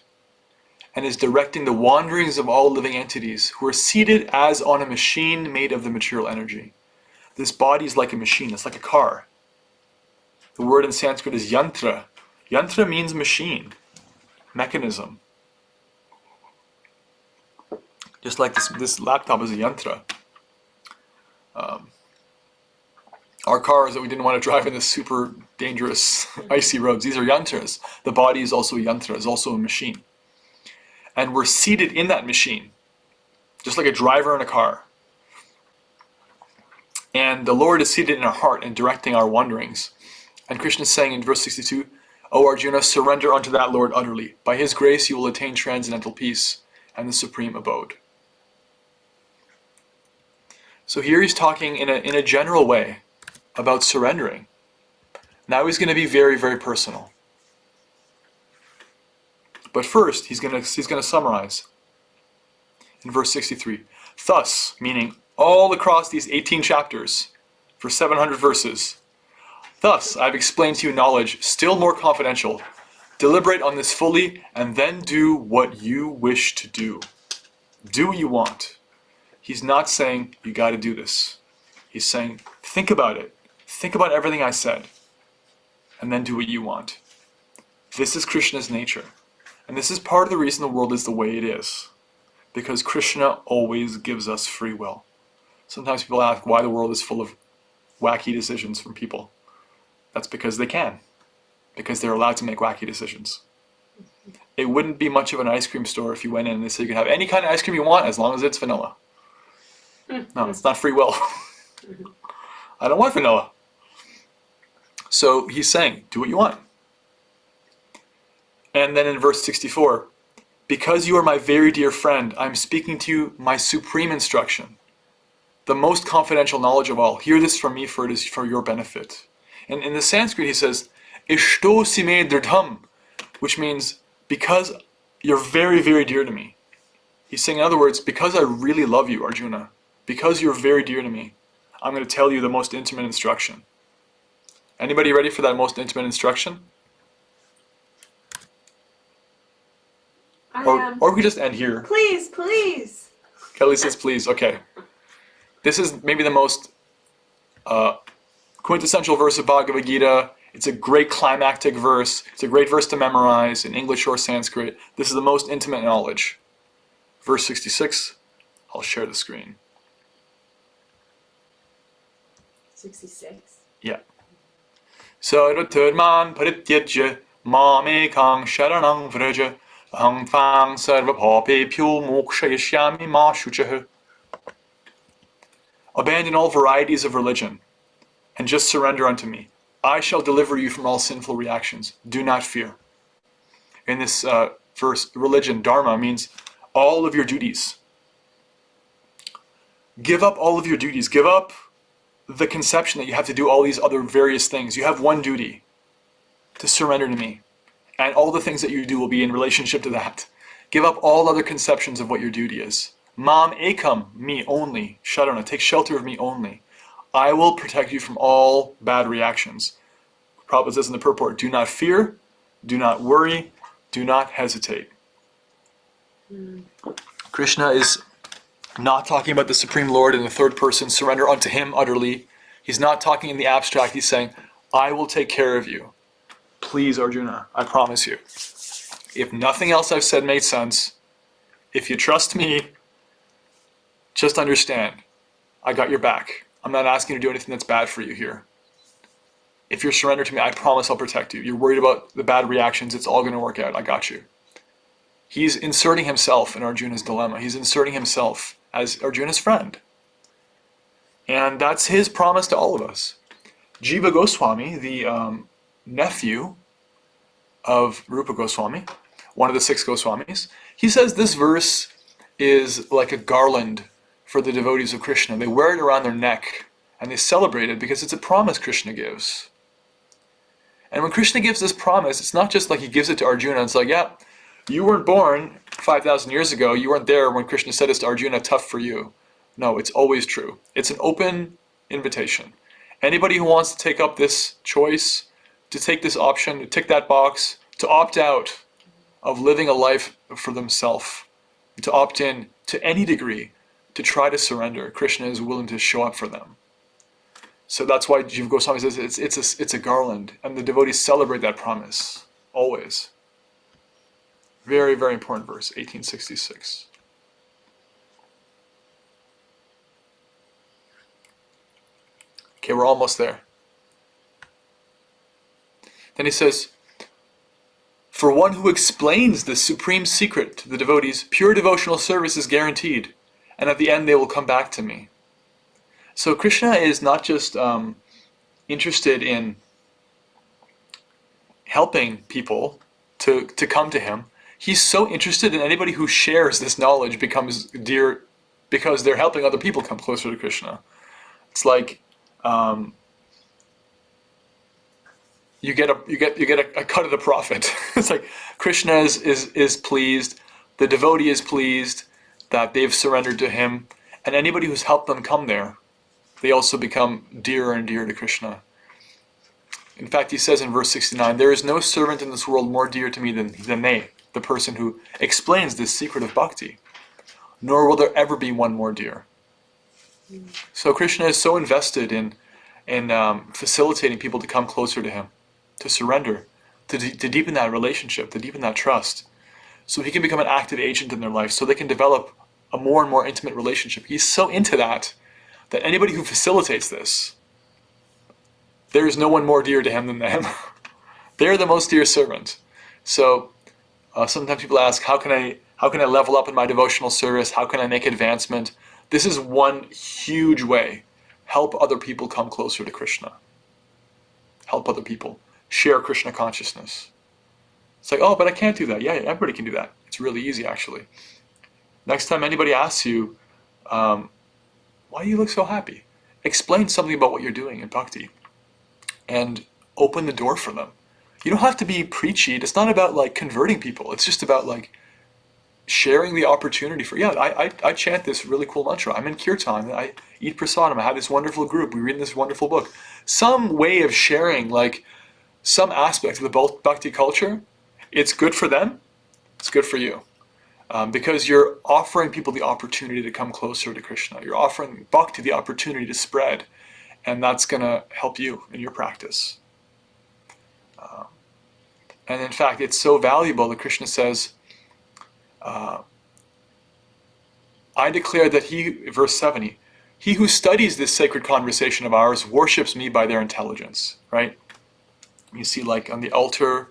and is directing the wanderings of all living entities who are seated as on a machine made of the material energy. This body is like a machine. It's like a car. The word in Sanskrit is yantra. Yantra means machine, mechanism. Just like this laptop is a yantra. Our cars that we didn't want to drive in the super dangerous icy roads, these are yantras. The body is also a yantra, is also a machine. And we're seated in that machine, just like a driver in a car. And the Lord is seated in our heart and directing our wanderings. And Krishna is saying in verse 62, O Arjuna, surrender unto that Lord utterly. By his grace you will attain transcendental peace and the supreme abode. So here he's talking in a general way about surrendering. Now he's going to be very, very personal. But first, he's going to summarize in verse 63. Thus, meaning all across these 18 chapters for 700 verses, thus I've explained to you knowledge still more confidential. Deliberate on this fully and then do what you wish to do. Do what you want. He's not saying you got to do this. He's saying think about it. Think about everything I said and then do what you want. This is Krishna's nature. And this is part of the reason the world is the way it is. Because Krishna always gives us free will. Sometimes people ask why the world is full of wacky decisions from people. That's because they can. because they're allowed to make wacky decisions. It wouldn't be much of an ice cream store if you went in and they said you can have any kind of ice cream you want as long as it's vanilla. No, it's not free will. I don't want vanilla. So he's saying, do what you want. And then in verse 64, because you are my very dear friend, I'm speaking to you my supreme instruction, the most confidential knowledge of all. Hear this from me, for it is for your benefit. And in the Sanskrit he says, Ishto sime dridham, which means because you're very, very dear to me. He's saying, in other words, because I really love you, Arjuna, because you're very dear to me, I'm going to tell you the most intimate instruction. Anybody ready for that most intimate instruction? Or we just end here. Please, please. Kelly says, please. Okay. This is maybe the most quintessential verse of Bhagavad Gita. It's a great climactic verse. It's a great verse to memorize in English or Sanskrit. This is the most intimate knowledge. Verse 66. I'll share the screen. 66. Yeah. Sarvaturman parityajya mamekang sharanang vraja aham tvang sarvabhapebhyo mokshayashyami ma shuchah. Abandon all varieties of religion and just surrender unto me. I shall deliver you from all sinful reactions. Do not fear. In this verse, religion, dharma, means all of your duties. Give up all of your duties. Give up the conception that you have to do all these other various things. You have one duty, to surrender to me. And all the things that you do will be in relationship to that. Give up all other conceptions of what your duty is. Mam ekam, me only. Sharana, take shelter of me only. I will protect you from all bad reactions. Prabhupada says in the purport, do not fear, do not worry, do not hesitate. Krishna is not talking about the Supreme Lord in the third person, surrender unto him utterly. He's not talking in the abstract. He's saying, I will take care of you. Please, Arjuna, I promise you. If nothing else I've said made sense, if you trust me, just understand, I got your back. I'm not asking you to do anything that's bad for you here. If you're surrendered to me, I promise I'll protect you. You're worried about the bad reactions, it's all going to work out. I got you. He's inserting himself in Arjuna's dilemma. He's inserting himself as Arjuna's friend. And that's his promise to all of us. Jiva Goswami, the nephew of Rupa Goswami, one of the 6 Goswamis, he says this verse is like a garland for the devotees of Krishna. They wear it around their neck and they celebrate it because it's a promise Krishna gives. And when Krishna gives this promise, it's not just like he gives it to Arjuna. It's like, yeah, you weren't born 5,000 years ago. You weren't there when Krishna said this to Arjuna, tough for you. No, it's always true. It's an open invitation. Anybody who wants to take up this choice, to take this option, to tick that box, to opt out of living a life for themselves, to opt in to any degree, to try to surrender, Krishna is willing to show up for them. So that's why Jiva Goswami says it's a garland, and the devotees celebrate that promise, always. Very, very important verse, 1866. Okay, we're almost there. Then he says, for one who explains the supreme secret to the devotees, pure devotional service is guaranteed, and at the end they will come back to me. So Krishna is not just interested in helping people to come to him. He's so interested in anybody who shares this knowledge becomes dear because they're helping other people come closer to Krishna. It's like you get a cut of the profit. It's like Krishna is pleased, the devotee is pleased that they've surrendered to him, and anybody who's helped them come there, they also become dearer and dearer to Krishna. In fact, he says in verse 69, there is no servant in this world more dear to me than they, the person who explains this secret of bhakti, nor will there ever be one more dear. So Krishna is so invested in facilitating people to come closer to him, to surrender, to deepen that relationship, to deepen that trust, so he can become an active agent in their life, so they can develop a more and more intimate relationship. He's so into that anybody who facilitates this, there is no one more dear to him than them. They're the most dear servant. So sometimes people ask, how can I level up in my devotional service? How can I make advancement? This is one huge way. Help other people come closer to Krishna. Help other people. Share Krishna consciousness. It's like, oh, but I can't do that. Yeah, everybody can do that. It's really easy, actually. Next time anybody asks you, why do you look so happy? Explain something about what you're doing in bhakti and open the door for them. You don't have to be preachy. It's not about like converting people. It's just about like sharing the opportunity for, I chant this really cool mantra. I'm in kirtan. I eat prasadam. I have this wonderful group. We read this wonderful book. Some way of sharing like some aspect of the bhakti culture. It's good for them. It's good for you. Because you're offering people the opportunity to come closer to Krishna. You're offering bhakti the opportunity to spread. And that's going to help you in your practice. And in fact, it's so valuable that Krishna says, I declare that verse 70, he who studies this sacred conversation of ours worships me by their intelligence, right? You see like on the altar,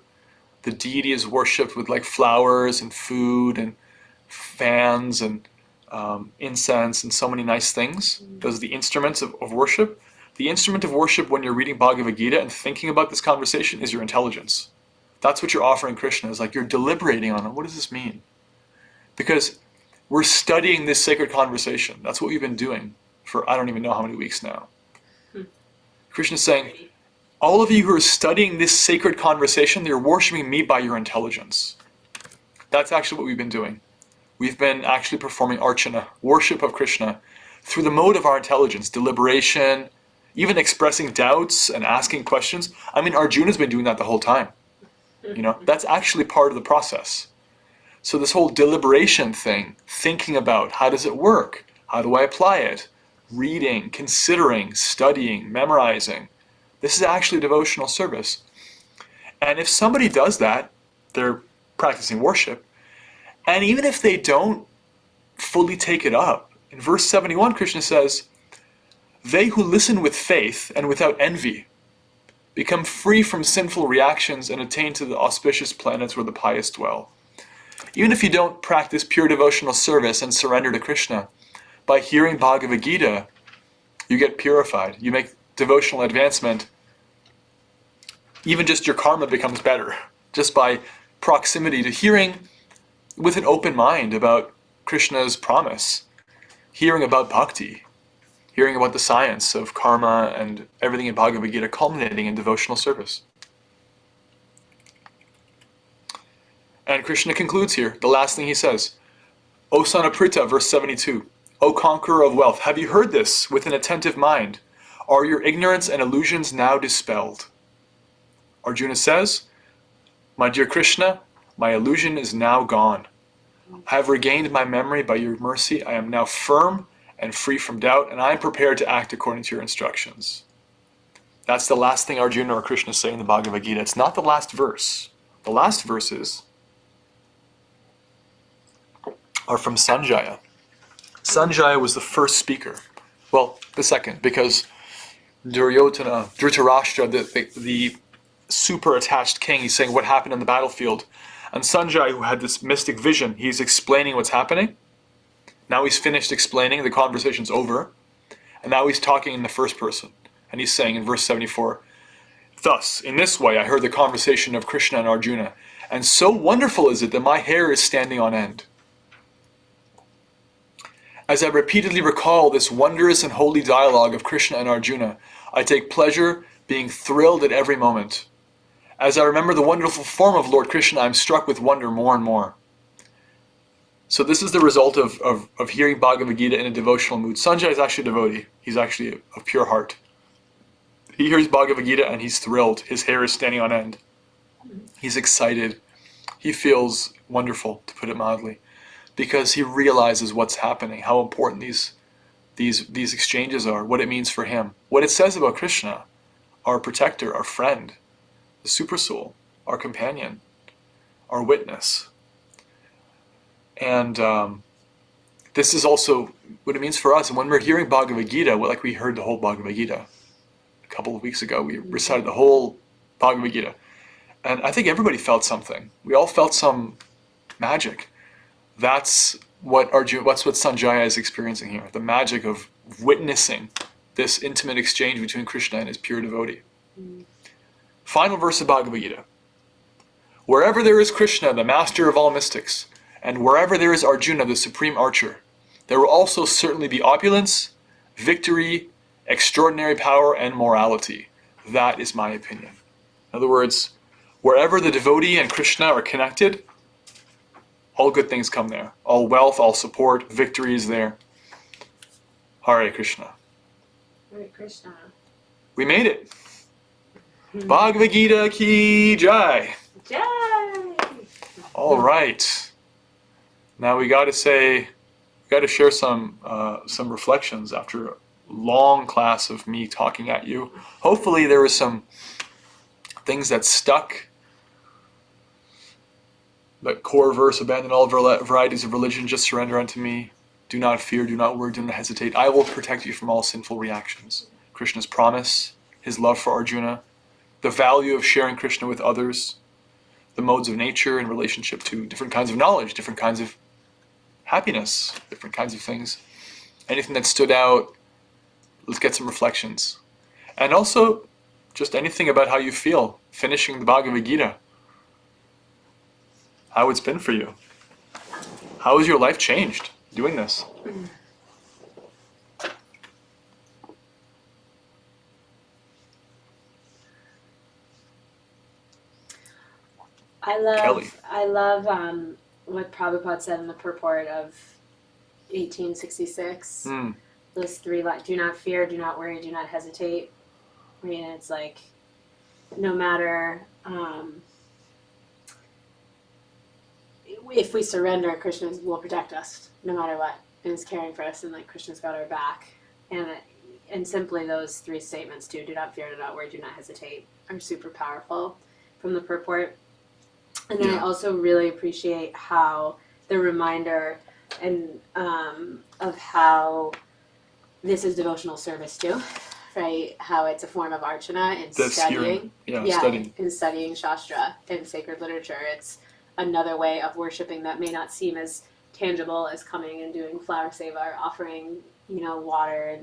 the deity is worshipped with like flowers and food and fans and incense and so many nice things. Those are the instruments of worship. The instrument of worship when you're reading Bhagavad Gita and thinking about this conversation is your intelligence. That's what you're offering Krishna, is like you're deliberating on it. What does this mean? Because we're studying this sacred conversation. That's what we've been doing for I don't even know how many weeks now. Krishna's saying, all of you who are studying this sacred conversation, you're worshiping me by your intelligence. That's actually what we've been doing. We've been actually performing archana, worship of Krishna, through the mode of our intelligence, deliberation, even expressing doubts and asking questions. I mean, Arjuna's been doing that the whole time. That's actually part of the process. So this whole deliberation thing, thinking about how does it work? How do I apply it? Reading, considering, studying, memorizing. This is actually devotional service. And if somebody does that, they're practicing worship. And even if they don't fully take it up, in verse 71, Krishna says, they who listen with faith and without envy become free from sinful reactions and attain to the auspicious planets where the pious dwell. Even if you don't practice pure devotional service and surrender to Krishna, by hearing Bhagavad Gita, you get purified. You make devotional advancement. Even just your karma becomes better, just by proximity to hearing with an open mind about Krishna's promise, hearing about bhakti, hearing about the science of karma and everything in Bhagavad Gita culminating in devotional service. And Krishna concludes here, the last thing he says, O son of Pritha, verse 72, O conqueror of wealth, have you heard this with an attentive mind? Are your ignorance and illusions now dispelled? Arjuna says, my dear Krishna, my illusion is now gone. I have regained my memory by your mercy. I am now firm and free from doubt, and I am prepared to act according to your instructions. That's the last thing Arjuna or Krishna say in the Bhagavad Gita. It's not the last verse. The last verses are from Sanjaya. Sanjaya was the first speaker. Well, the second, because Dhritarashtra, the super attached king, he's saying what happened on the battlefield. And Sanjaya, who had this mystic vision, he's explaining what's happening. Now he's finished explaining, the conversation's over. And now he's talking in the first person. And he's saying in verse 74, thus, in this way, I heard the conversation of Krishna and Arjuna. And so wonderful is it that my hair is standing on end. As I repeatedly recall this wondrous and holy dialogue of Krishna and Arjuna, I take pleasure being thrilled at every moment. As I remember the wonderful form of Lord Krishna, I'm struck with wonder more and more. So this is the result of hearing Bhagavad Gita in a devotional mood. Sanjay is actually a devotee. He's actually of pure heart. He hears Bhagavad Gita and he's thrilled. His hair is standing on end. He's excited. He feels wonderful, to put it mildly, because he realizes what's happening, how important these exchanges are, what it means for him, what it says about Krishna, our protector, our friend, the supersoul, our companion, our witness. And this is also what it means for us. And when we're hearing Bhagavad Gita, like we heard the whole Bhagavad Gita a couple of weeks ago, we recited the whole Bhagavad Gita. And I think everybody felt something. We all felt some magic. That's what Sanjaya is experiencing here. The magic of witnessing this intimate exchange between Krishna and his pure devotee. Final verse of Bhagavad Gita. Wherever there is Krishna, the master of all mystics, and wherever there is Arjuna, the supreme archer, there will also certainly be opulence, victory, extraordinary power, and morality. That is my opinion. In other words, wherever the devotee and Krishna are connected, all good things come there. All wealth, all support, victory is there. Hare Krishna. Hare Krishna. We made it. Bhagavad Gita ki jai. Jai! All right. Now we got to share some reflections after a long class of me talking at you. Hopefully there were some things that stuck. That core verse, abandon all varieties of religion, just surrender unto me. Do not fear, do not worry, do not hesitate. I will protect you from all sinful reactions. Krishna's promise, his love for Arjuna, the value of sharing Krishna with others, the modes of nature in relationship to different kinds of knowledge, different kinds of happiness, different kinds of things. Anything that stood out, let's get some reflections. And also, just anything about how you feel finishing the Bhagavad Gita. How it's been for you. How has your life changed doing this? Kelly. I love what Prabhupada said in the purport of 1866. Those three lines: do not fear, do not worry, do not hesitate. I mean, it's like, no matter if we surrender, Krishna will protect us no matter what, and is caring for us, and like Krishna's got our back. And simply those three statements too: do not fear, do not worry, do not hesitate, are super powerful from the purport. And then I also really appreciate how the reminder and of how this is devotional service too, right? How it's a form of archana in studying. Studying. In studying Shastra and sacred literature. It's another way of worshiping that may not seem as tangible as coming and doing flower seva, or offering, water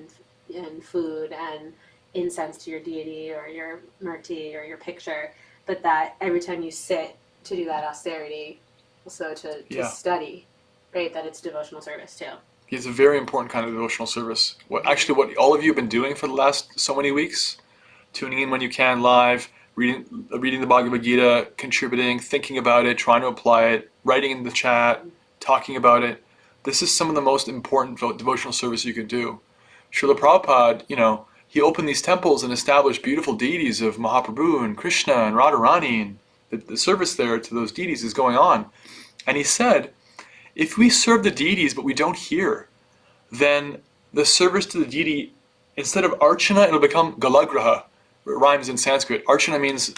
and food and incense to your deity or your murti or your picture, but that every time you sit to do that austerity, also to study, right? That it's devotional service too. It's a very important kind of devotional service. What all of you have been doing for the last so many weeks, tuning in when you can live, reading the Bhagavad Gita, contributing, thinking about it, trying to apply it, writing in the chat, talking about it. This is some of the most important devotional service you could do. Srila Prabhupada, he opened these temples and established beautiful deities of Mahaprabhu and Krishna and Radharani, and the service there to those deities is going on. And he said, if we serve the deities but we don't hear, then the service to the deity, instead of archana, it'll become galagraha. It rhymes in Sanskrit. Archana means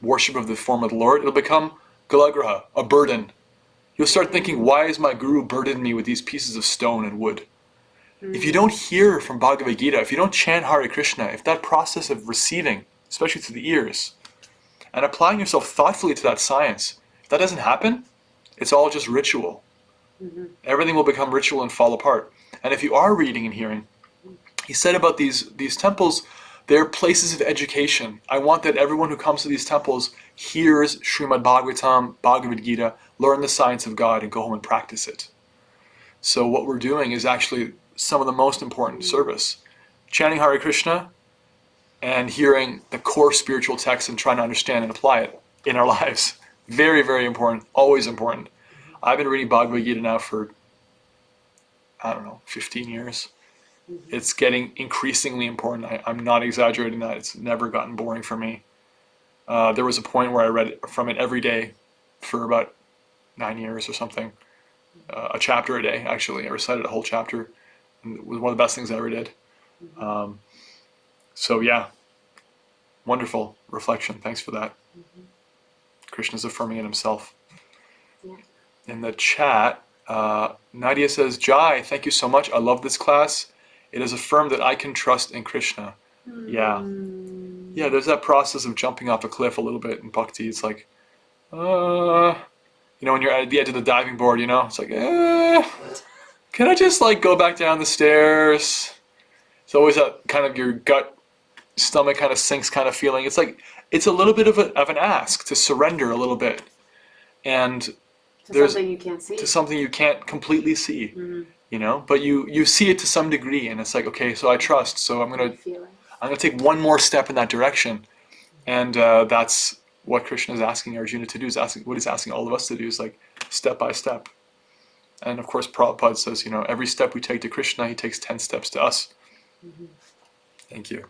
worship of the form of the Lord. It'll become galagraha, a burden. You'll start thinking, why is my guru burdened me with these pieces of stone and wood? If you don't hear from Bhagavad Gita, if you don't chant Hare Krishna, if that process of receiving, especially through the ears, and applying yourself thoughtfully to that science, if that doesn't happen, it's all just ritual. Everything will become ritual and fall apart. And if you are reading and hearing, he said about these temples, they're places of education. I want that everyone who comes to these temples hears Srimad Bhagavatam, Bhagavad Gita, learn the science of God, and go home and practice it. So what we're doing is actually some of the most important service. Chanting Hare Krishna and hearing the core spiritual text and trying to understand and apply it in our lives. Very, very important. Always important. I've been reading Bhagavad Gita now for, 15 years. It's getting increasingly important. I'm not exaggerating that. It's never gotten boring for me. There was a point where I read from it every day for about 9 years or something. A chapter a day, actually. I recited a whole chapter. And it was one of the best things I ever did. Wonderful reflection. Thanks for that. Krishna's affirming it himself. In the chat, Nadia says, Jai, thank you so much. I love this class. It has affirmed that I can trust in Krishna. Yeah. Yeah, there's that process of jumping off a cliff a little bit in bhakti. It's like, when you're at the edge of the diving board, it's like, can I just like go back down the stairs? It's always that kind of your gut, stomach kind of sinks kind of feeling. It's like, it's a little bit of an ask to surrender a little bit. And something you can't see. To something you can't completely see, but you see it to some degree, and it's like, okay, so I trust, so I'm gonna take one more step in that direction, and that's what Krishna is asking Arjuna to do. What he's asking all of us to do is like step by step. And of course, Prabhupada says, every step we take to Krishna, he takes 10 steps to us. Thank you.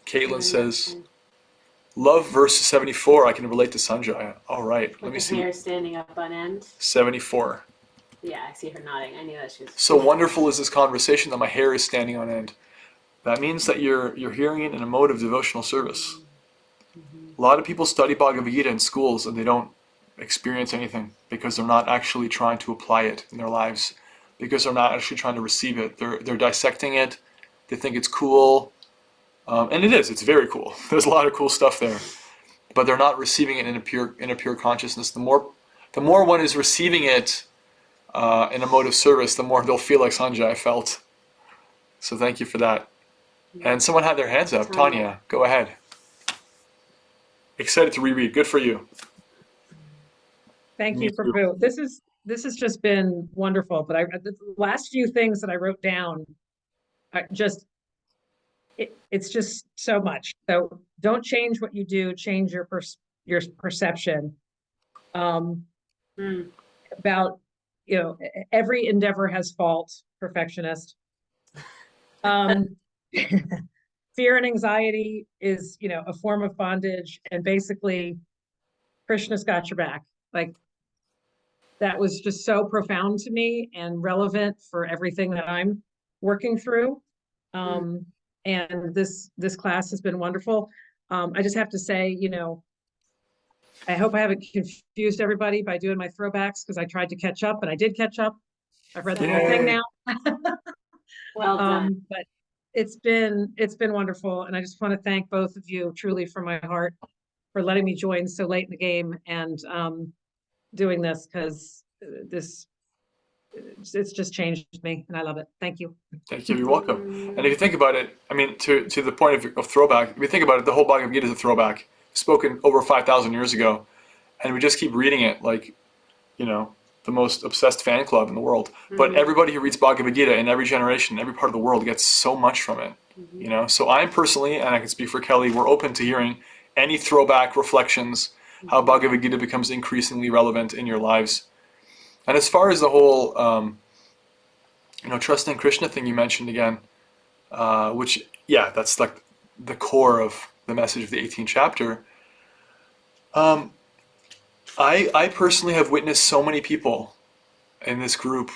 Caitlin says, love verse 74. I can relate to Sanjaya. All right, let me see. Hair standing up on end. 74. Yeah, I see her nodding. I knew that she was. So wonderful is this conversation that my hair is standing on end. That means that you're hearing it in a mode of devotional service. A lot of people study Bhagavad Gita in schools and they don't experience anything because they're not actually trying to apply it in their lives, because they're not actually trying to receive it. They're dissecting it. They think it's cool. And it is. It's very cool. There's a lot of cool stuff there. But they're not receiving it in a pure consciousness. The more one is receiving it in a mode of service, the more they'll feel like Sanjay felt. So thank you for that. And someone had their hands up. Tanya, go ahead. Excited to reread. Good for you. Thank you, Prabhu. This has just been wonderful. But the last few things that I wrote down, it's just so much. So don't change what you do. Change your perception. About every endeavor has fault. Perfectionist. Fear and anxiety is a form of bondage, and basically Krishna's got your back. Like, that was just so profound to me and relevant for everything that I'm working through. And this class has been wonderful. I just have to say, I hope I haven't confused everybody by doing my throwbacks, because I tried to catch up and I did catch up. I've read the whole thing now. Well done. But it's been wonderful, and I just want to thank both of you truly from my heart for letting me join so late in the game and doing this, because it's just changed me and I love it. Thank you. Thank you. You're welcome. And if you think about it, I mean, to the point of throwback, if you think about it, the whole Bhagavad Gita is a throwback, spoken over 5,000 years ago, and we just keep reading it like, the most obsessed fan club in the world. But everybody who reads Bhagavad Gita in every generation, every part of the world, gets so much from it. So I'm personally, and I can speak for Kelly, we're open to hearing any throwback reflections, how Bhagavad Gita becomes increasingly relevant in your lives. And as far as the whole, trust in Krishna thing you mentioned again, which, yeah, that's like the core of the message of the 18th chapter. I personally have witnessed so many people in this group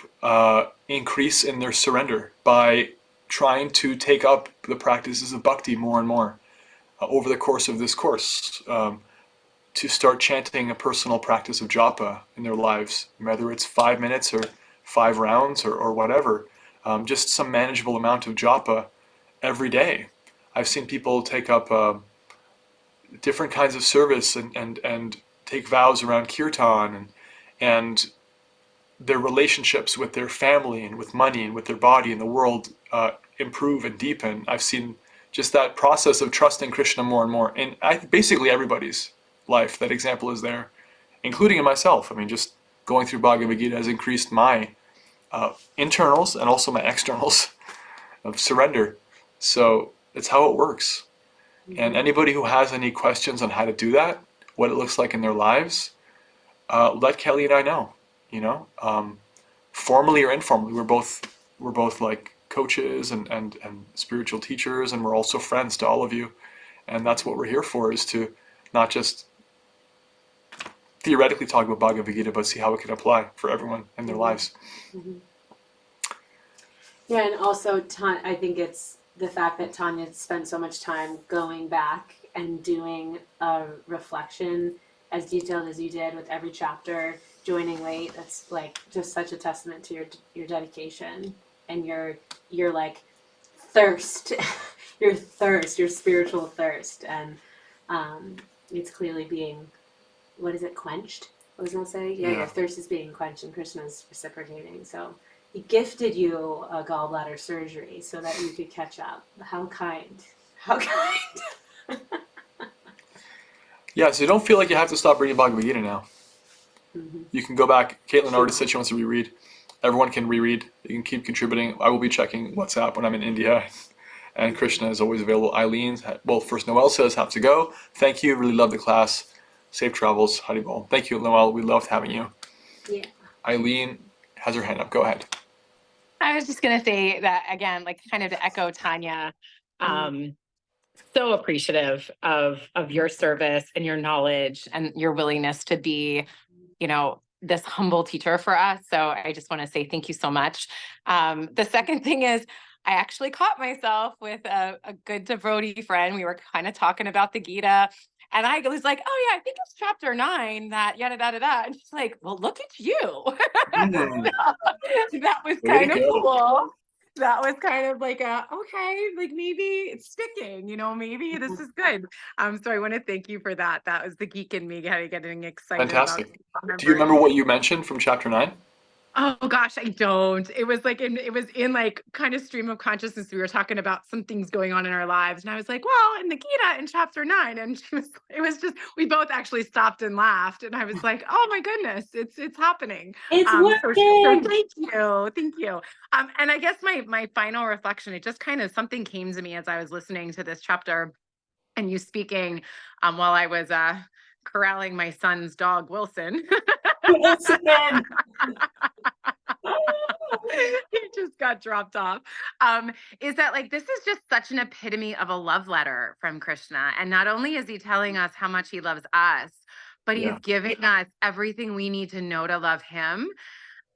increase in their surrender by trying to take up the practices of bhakti more and more over the course of this course, to start chanting a personal practice of japa in their lives, whether it's 5 minutes or 5 rounds or whatever, just some manageable amount of japa every day. I've seen people take up different kinds of service and take vows around kirtan, and their relationships with their family and with money and with their body and the world improve and deepen. I've seen just that process of trusting Krishna more and more in basically everybody's life. That example is there, including in myself. I mean, just going through Bhagavad Gita has increased my internals and also my externals of surrender. So it's how it works. And anybody who has any questions on how to do that, what it looks like in their lives, let Kelly and I know. Formally or informally, we're both like coaches and spiritual teachers, and we're also friends to all of you. And that's what we're here for, is to not just theoretically talk about Bhagavad Gita, but see how it can apply for everyone in their lives. Yeah, and also I think it's the fact that Tanya spent so much time going back and doing a reflection as detailed as you did with every chapter, joining late. That's like just such a testament to your dedication and your like thirst your thirst, your spiritual thirst, and it's clearly being, what is it, quenched? What does that say? Yeah, Yeah. your thirst is being quenched, and Krishna's reciprocating. So he gifted you a gallbladder surgery so that you could catch up. How kind! How kind! Yeah, so don't feel like you have to stop reading Bhagavad Gita now. Mhm. You can go back. Caitlin already said she wants to reread. Everyone can reread. You can keep contributing. I will be checking WhatsApp when I'm in India. And Krishna is always available. Eileen, well, first Noel says, have to go. Thank you. Really love the class. Safe travels. Haribol. Thank you, Noel. We loved having you. Yeah. Eileen has her hand up. Go ahead. I was just going to say that again, like kind of to echo Tanya, so appreciative of your service and your knowledge and your willingness to be, this humble teacher for us. So I just want to say thank you so much. The second thing is I actually caught myself with a good devotee friend. We were kind of talking about the Gita. And I was like, oh yeah, I think it's chapter 9 that yada, yada, yada. And she's like, well, look at you. That was Way to kind of go. cool. That was kind of like okay, like maybe it's sticking, maybe this is good. So I want to thank you for that. That was the geek in me getting excited Fantastic. about Do you remember what you mentioned from chapter 9? Oh gosh, I don't. It was like it was in like kind of stream of consciousness. We were talking about some things going on in our lives, and I was like, "Well, in the Gita in chapter 9," and it was just we both actually stopped and laughed, and I was like, "Oh my goodness, it's happening." It's So working. thank you. And I guess my final reflection, it just kind of something came to me as I was listening to this chapter and you speaking, while I was corralling my son's dog Wilson. Wilson. He just got dropped off. Is that like this is just such an epitome of a love letter from Krishna. And not only is he telling us how much he loves us, but Yeah. he's giving us everything we need to know to love him.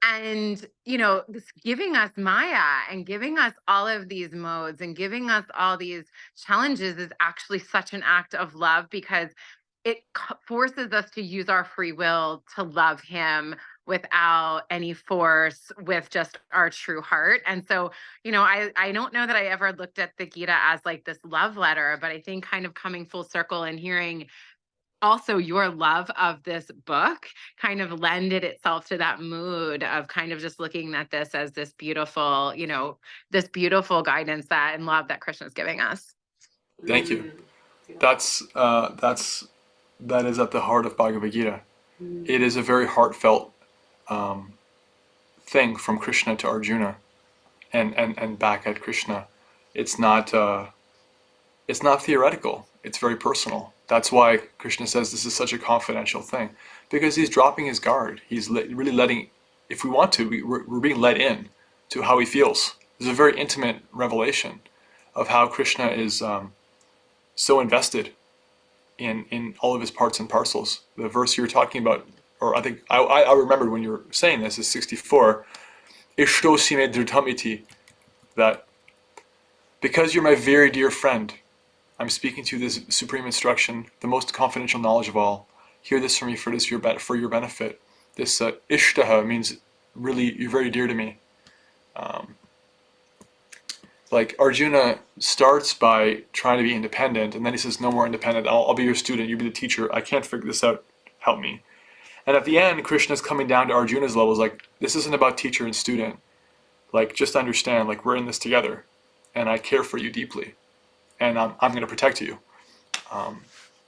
And, this giving us Maya and giving us all of these modes and giving us all these challenges is actually such an act of love because it forces us to use our free will to love him without any force, with just our true heart. And so, I don't know that I ever looked at the Gita as like this love letter, but I think kind of coming full circle and hearing also your love of this book kind of lended itself to that mood of kind of just looking at this as this beautiful, this beautiful guidance and love that Krishna is giving us. Thank you. That is at the heart of Bhagavad Gita. It is a very heartfelt thing from Krishna to Arjuna and back at Krishna. It's not theoretical. It's very personal. That's why Krishna says this is such a confidential thing, because he's dropping his guard. He's really letting, if we want to, we're being let in to how he feels. There's a very intimate revelation of how Krishna is so invested in all of his parts and parcels. The verse you were talking about, or I think I remembered when you were saying this, is 64. Ishto sime dhritamiti, that because you're my very dear friend, I'm speaking to you this supreme instruction, the most confidential knowledge of all. Hear this from me for your benefit. This ishtaha means really you're very dear to me. Like Arjuna starts by trying to be independent, and then he says, no more independent. I'll be your student. You be the teacher. I can't figure this out. Help me. And at the end, Krishna's coming down to Arjuna's level. Is like, this isn't about teacher and student. Like, just understand, like, we're in this together, and I care for you deeply, and I'm going to protect you.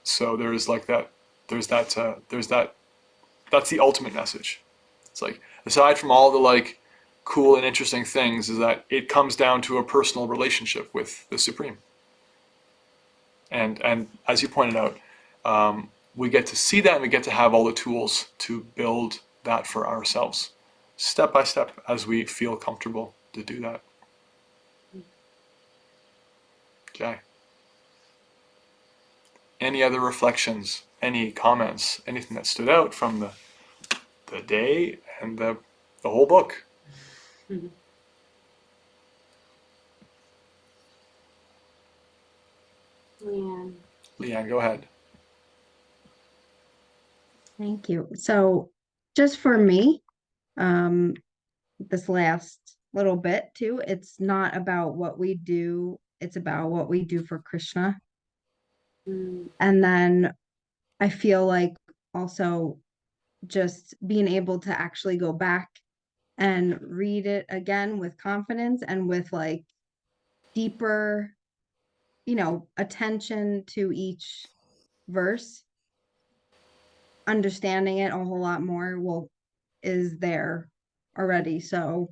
So there's like that. There's that. That's the ultimate message. It's like, aside from all the like cool and interesting things, is that it comes down to a personal relationship with the Supreme. And as you pointed out, we get to see that, and we get to have all the tools to build that for ourselves, step by step, as we feel comfortable to do that. Okay. Any other reflections? Any comments? Anything that stood out from the day and the whole book? Mm-hmm. Leanne, go ahead. Thank you. So just for me, this last little bit too, it's not about what we do it's about what we do for Krishna. Mm. And then I feel like also just being able to actually go back and read it again with confidence and with like deeper, attention to each verse, understanding it a whole lot more is there already. So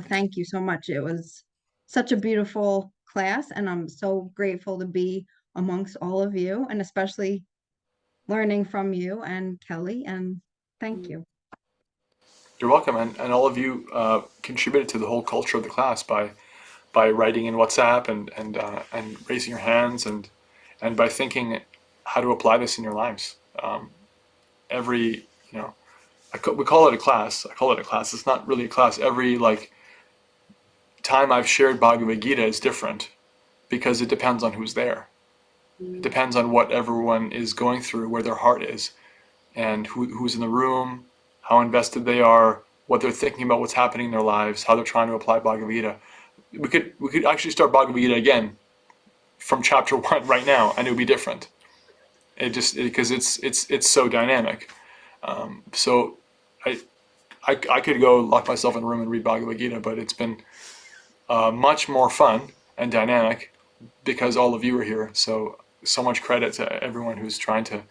thank you so much. It was such a beautiful class, and I'm so grateful to be amongst all of you, and especially learning from you and Kelly, and thank you. You're welcome, and all of you contributed to the whole culture of the class by writing in WhatsApp and raising your hands and by thinking how to apply this in your lives. Every we call it a class. I call it a class. It's not really a class. Every time I've shared Bhagavad Gita is different because it depends on who's there. It depends on what everyone is going through, where their heart is, and who's in the room, how invested they are, what they're thinking about, what's happening in their lives, how they're trying to apply Bhagavad Gita. We could actually start Bhagavad Gita again from chapter 1 right now, and it would be different. Because it's so dynamic. So I could go lock myself in a room and read Bhagavad Gita, but it's been much more fun and dynamic because all of you are here. So much credit to everyone who's trying to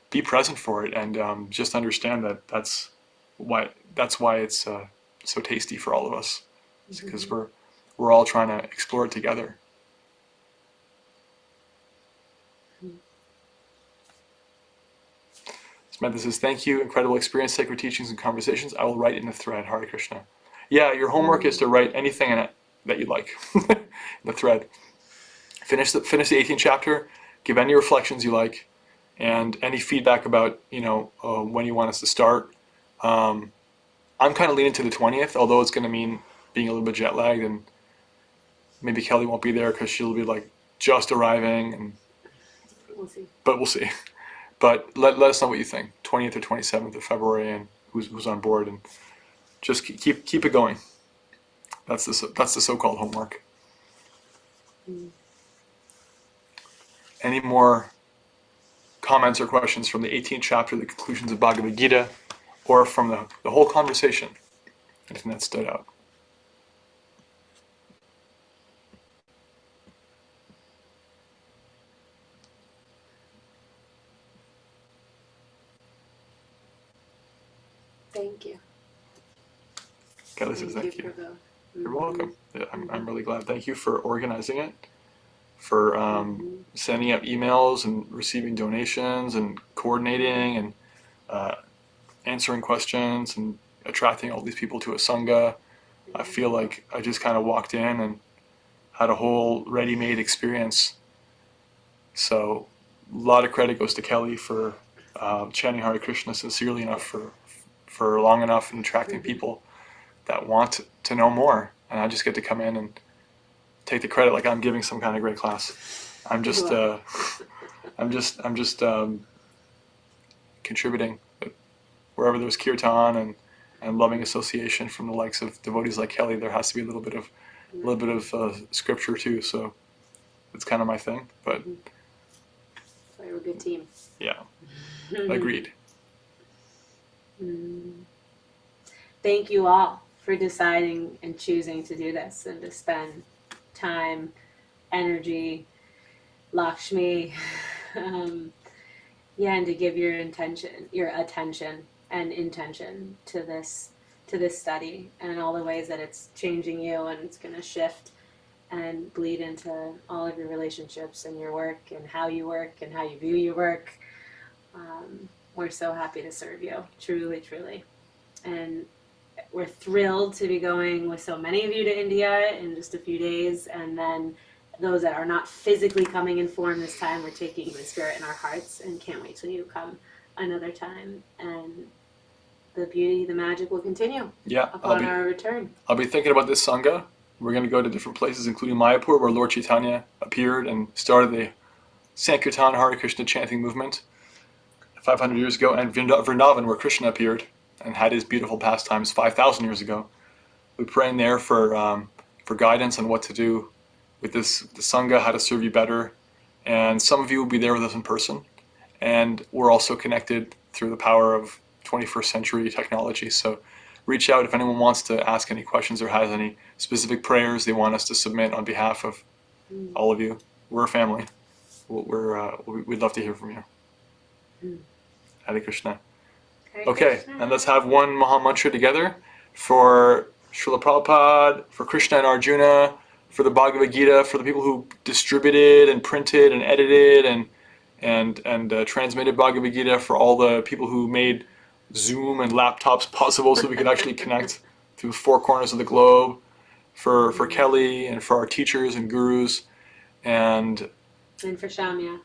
be present for it and just understand that that's why it's so tasty for all of us. It's because we're all trying to explore it together. Samantha says, thank you, incredible experience, sacred teachings and conversations. I will write in the thread. Hare Krishna. Yeah, your homework is to write anything in it that you like in the thread. Finish the 18th chapter, give any reflections you like, and any feedback about when you want us to start. I'm kind of leaning to the 20th, although it's going to mean being a little bit jet lagged, and maybe Kelly won't be there because she'll be just arriving, and We'll see. But we'll see. But let us know what you think. 20th or 27th of February, and who's on board, and just keep it going. That's the so-called homework. Any more comments or questions from the 18th chapter, the conclusions of Bhagavad Gita, or from the whole conversation? Anything that stood out? Thank you. Kelly says thank you. You're welcome. Yeah, I'm really glad. Thank you for organizing it, for sending out emails and receiving donations and coordinating and answering questions and attracting all these people to a Sangha. I feel like I just kind of walked in and had a whole ready-made experience. So a lot of credit goes to Kelly for chanting Hare Krishna sincerely enough for long enough and attracting people that want to know more. And I just get to come in and take the credit like I'm giving some kind of great class. I'm just contributing. Wherever there's kirtan and loving association from the likes of devotees like Kelly, there has to be a little bit of scripture too. So it's kind of my thing. But we're a good team. Yeah, agreed. Thank you all for deciding and choosing to do this and to spend time, energy, Lakshmi, and to give your attention and intention to this study and all the ways that it's changing you, and it's going to shift and bleed into all of your relationships and your work and how you view your work. We're so happy to serve you, truly, truly. And we're thrilled to be going with so many of you to India in just a few days. And then those that are not physically coming in form this time, we're taking you in spirit in our hearts and can't wait till you come another time. And the beauty, the magic will continue upon our return. I'll be thinking about this Sangha. We're going to go to different places, including Mayapur, where Lord Chaitanya appeared and started the Sankirtan Hare Krishna chanting movement 500 years ago, and Vrindavan, where Krishna appeared and had his beautiful pastimes 5,000 years ago. We're praying there for guidance on what to do with the Sangha, how to serve you better. And some of you will be there with us in person. And we're also connected through the power of 21st century technology. So reach out if anyone wants to ask any questions or has any specific prayers they want us to submit on behalf of all of you. We're a family. We'd love to hear from you. Hare Krishna. Okay, and let's have one Maha Mantra together for Srila Prabhupada, for Krishna and Arjuna, for the Bhagavad Gita, for the people who distributed and printed and edited and transmitted Bhagavad Gita, for all the people who made Zoom and laptops possible so we could actually connect through 4 corners of the globe, for Kelly and for our teachers and gurus, and for Shamya.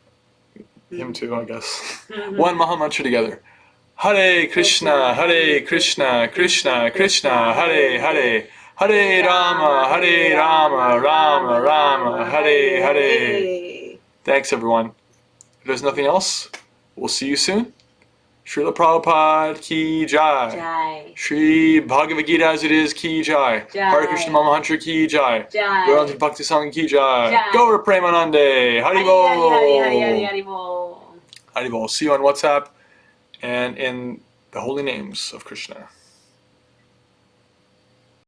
Him too, I guess. One Maha Mantra together. Hare Krishna, Hare Krishna, Krishna Krishna, Hare Hare, Hare Rama, Rama Rama, Hare Hare. Thanks, everyone. If there's nothing else, we'll see you soon. Srila Prabhupada ki jai. Jai. Shri Bhagavad Gita as it is ki jai. Jai. Hare Krishna Maha Mantra ki jai. Jai. Gauranga Bhakti Sangha ki jai. Jai. Gaur Premanande. Haribol. Haribol. Haribol. See you on WhatsApp and in the holy names of Krishna.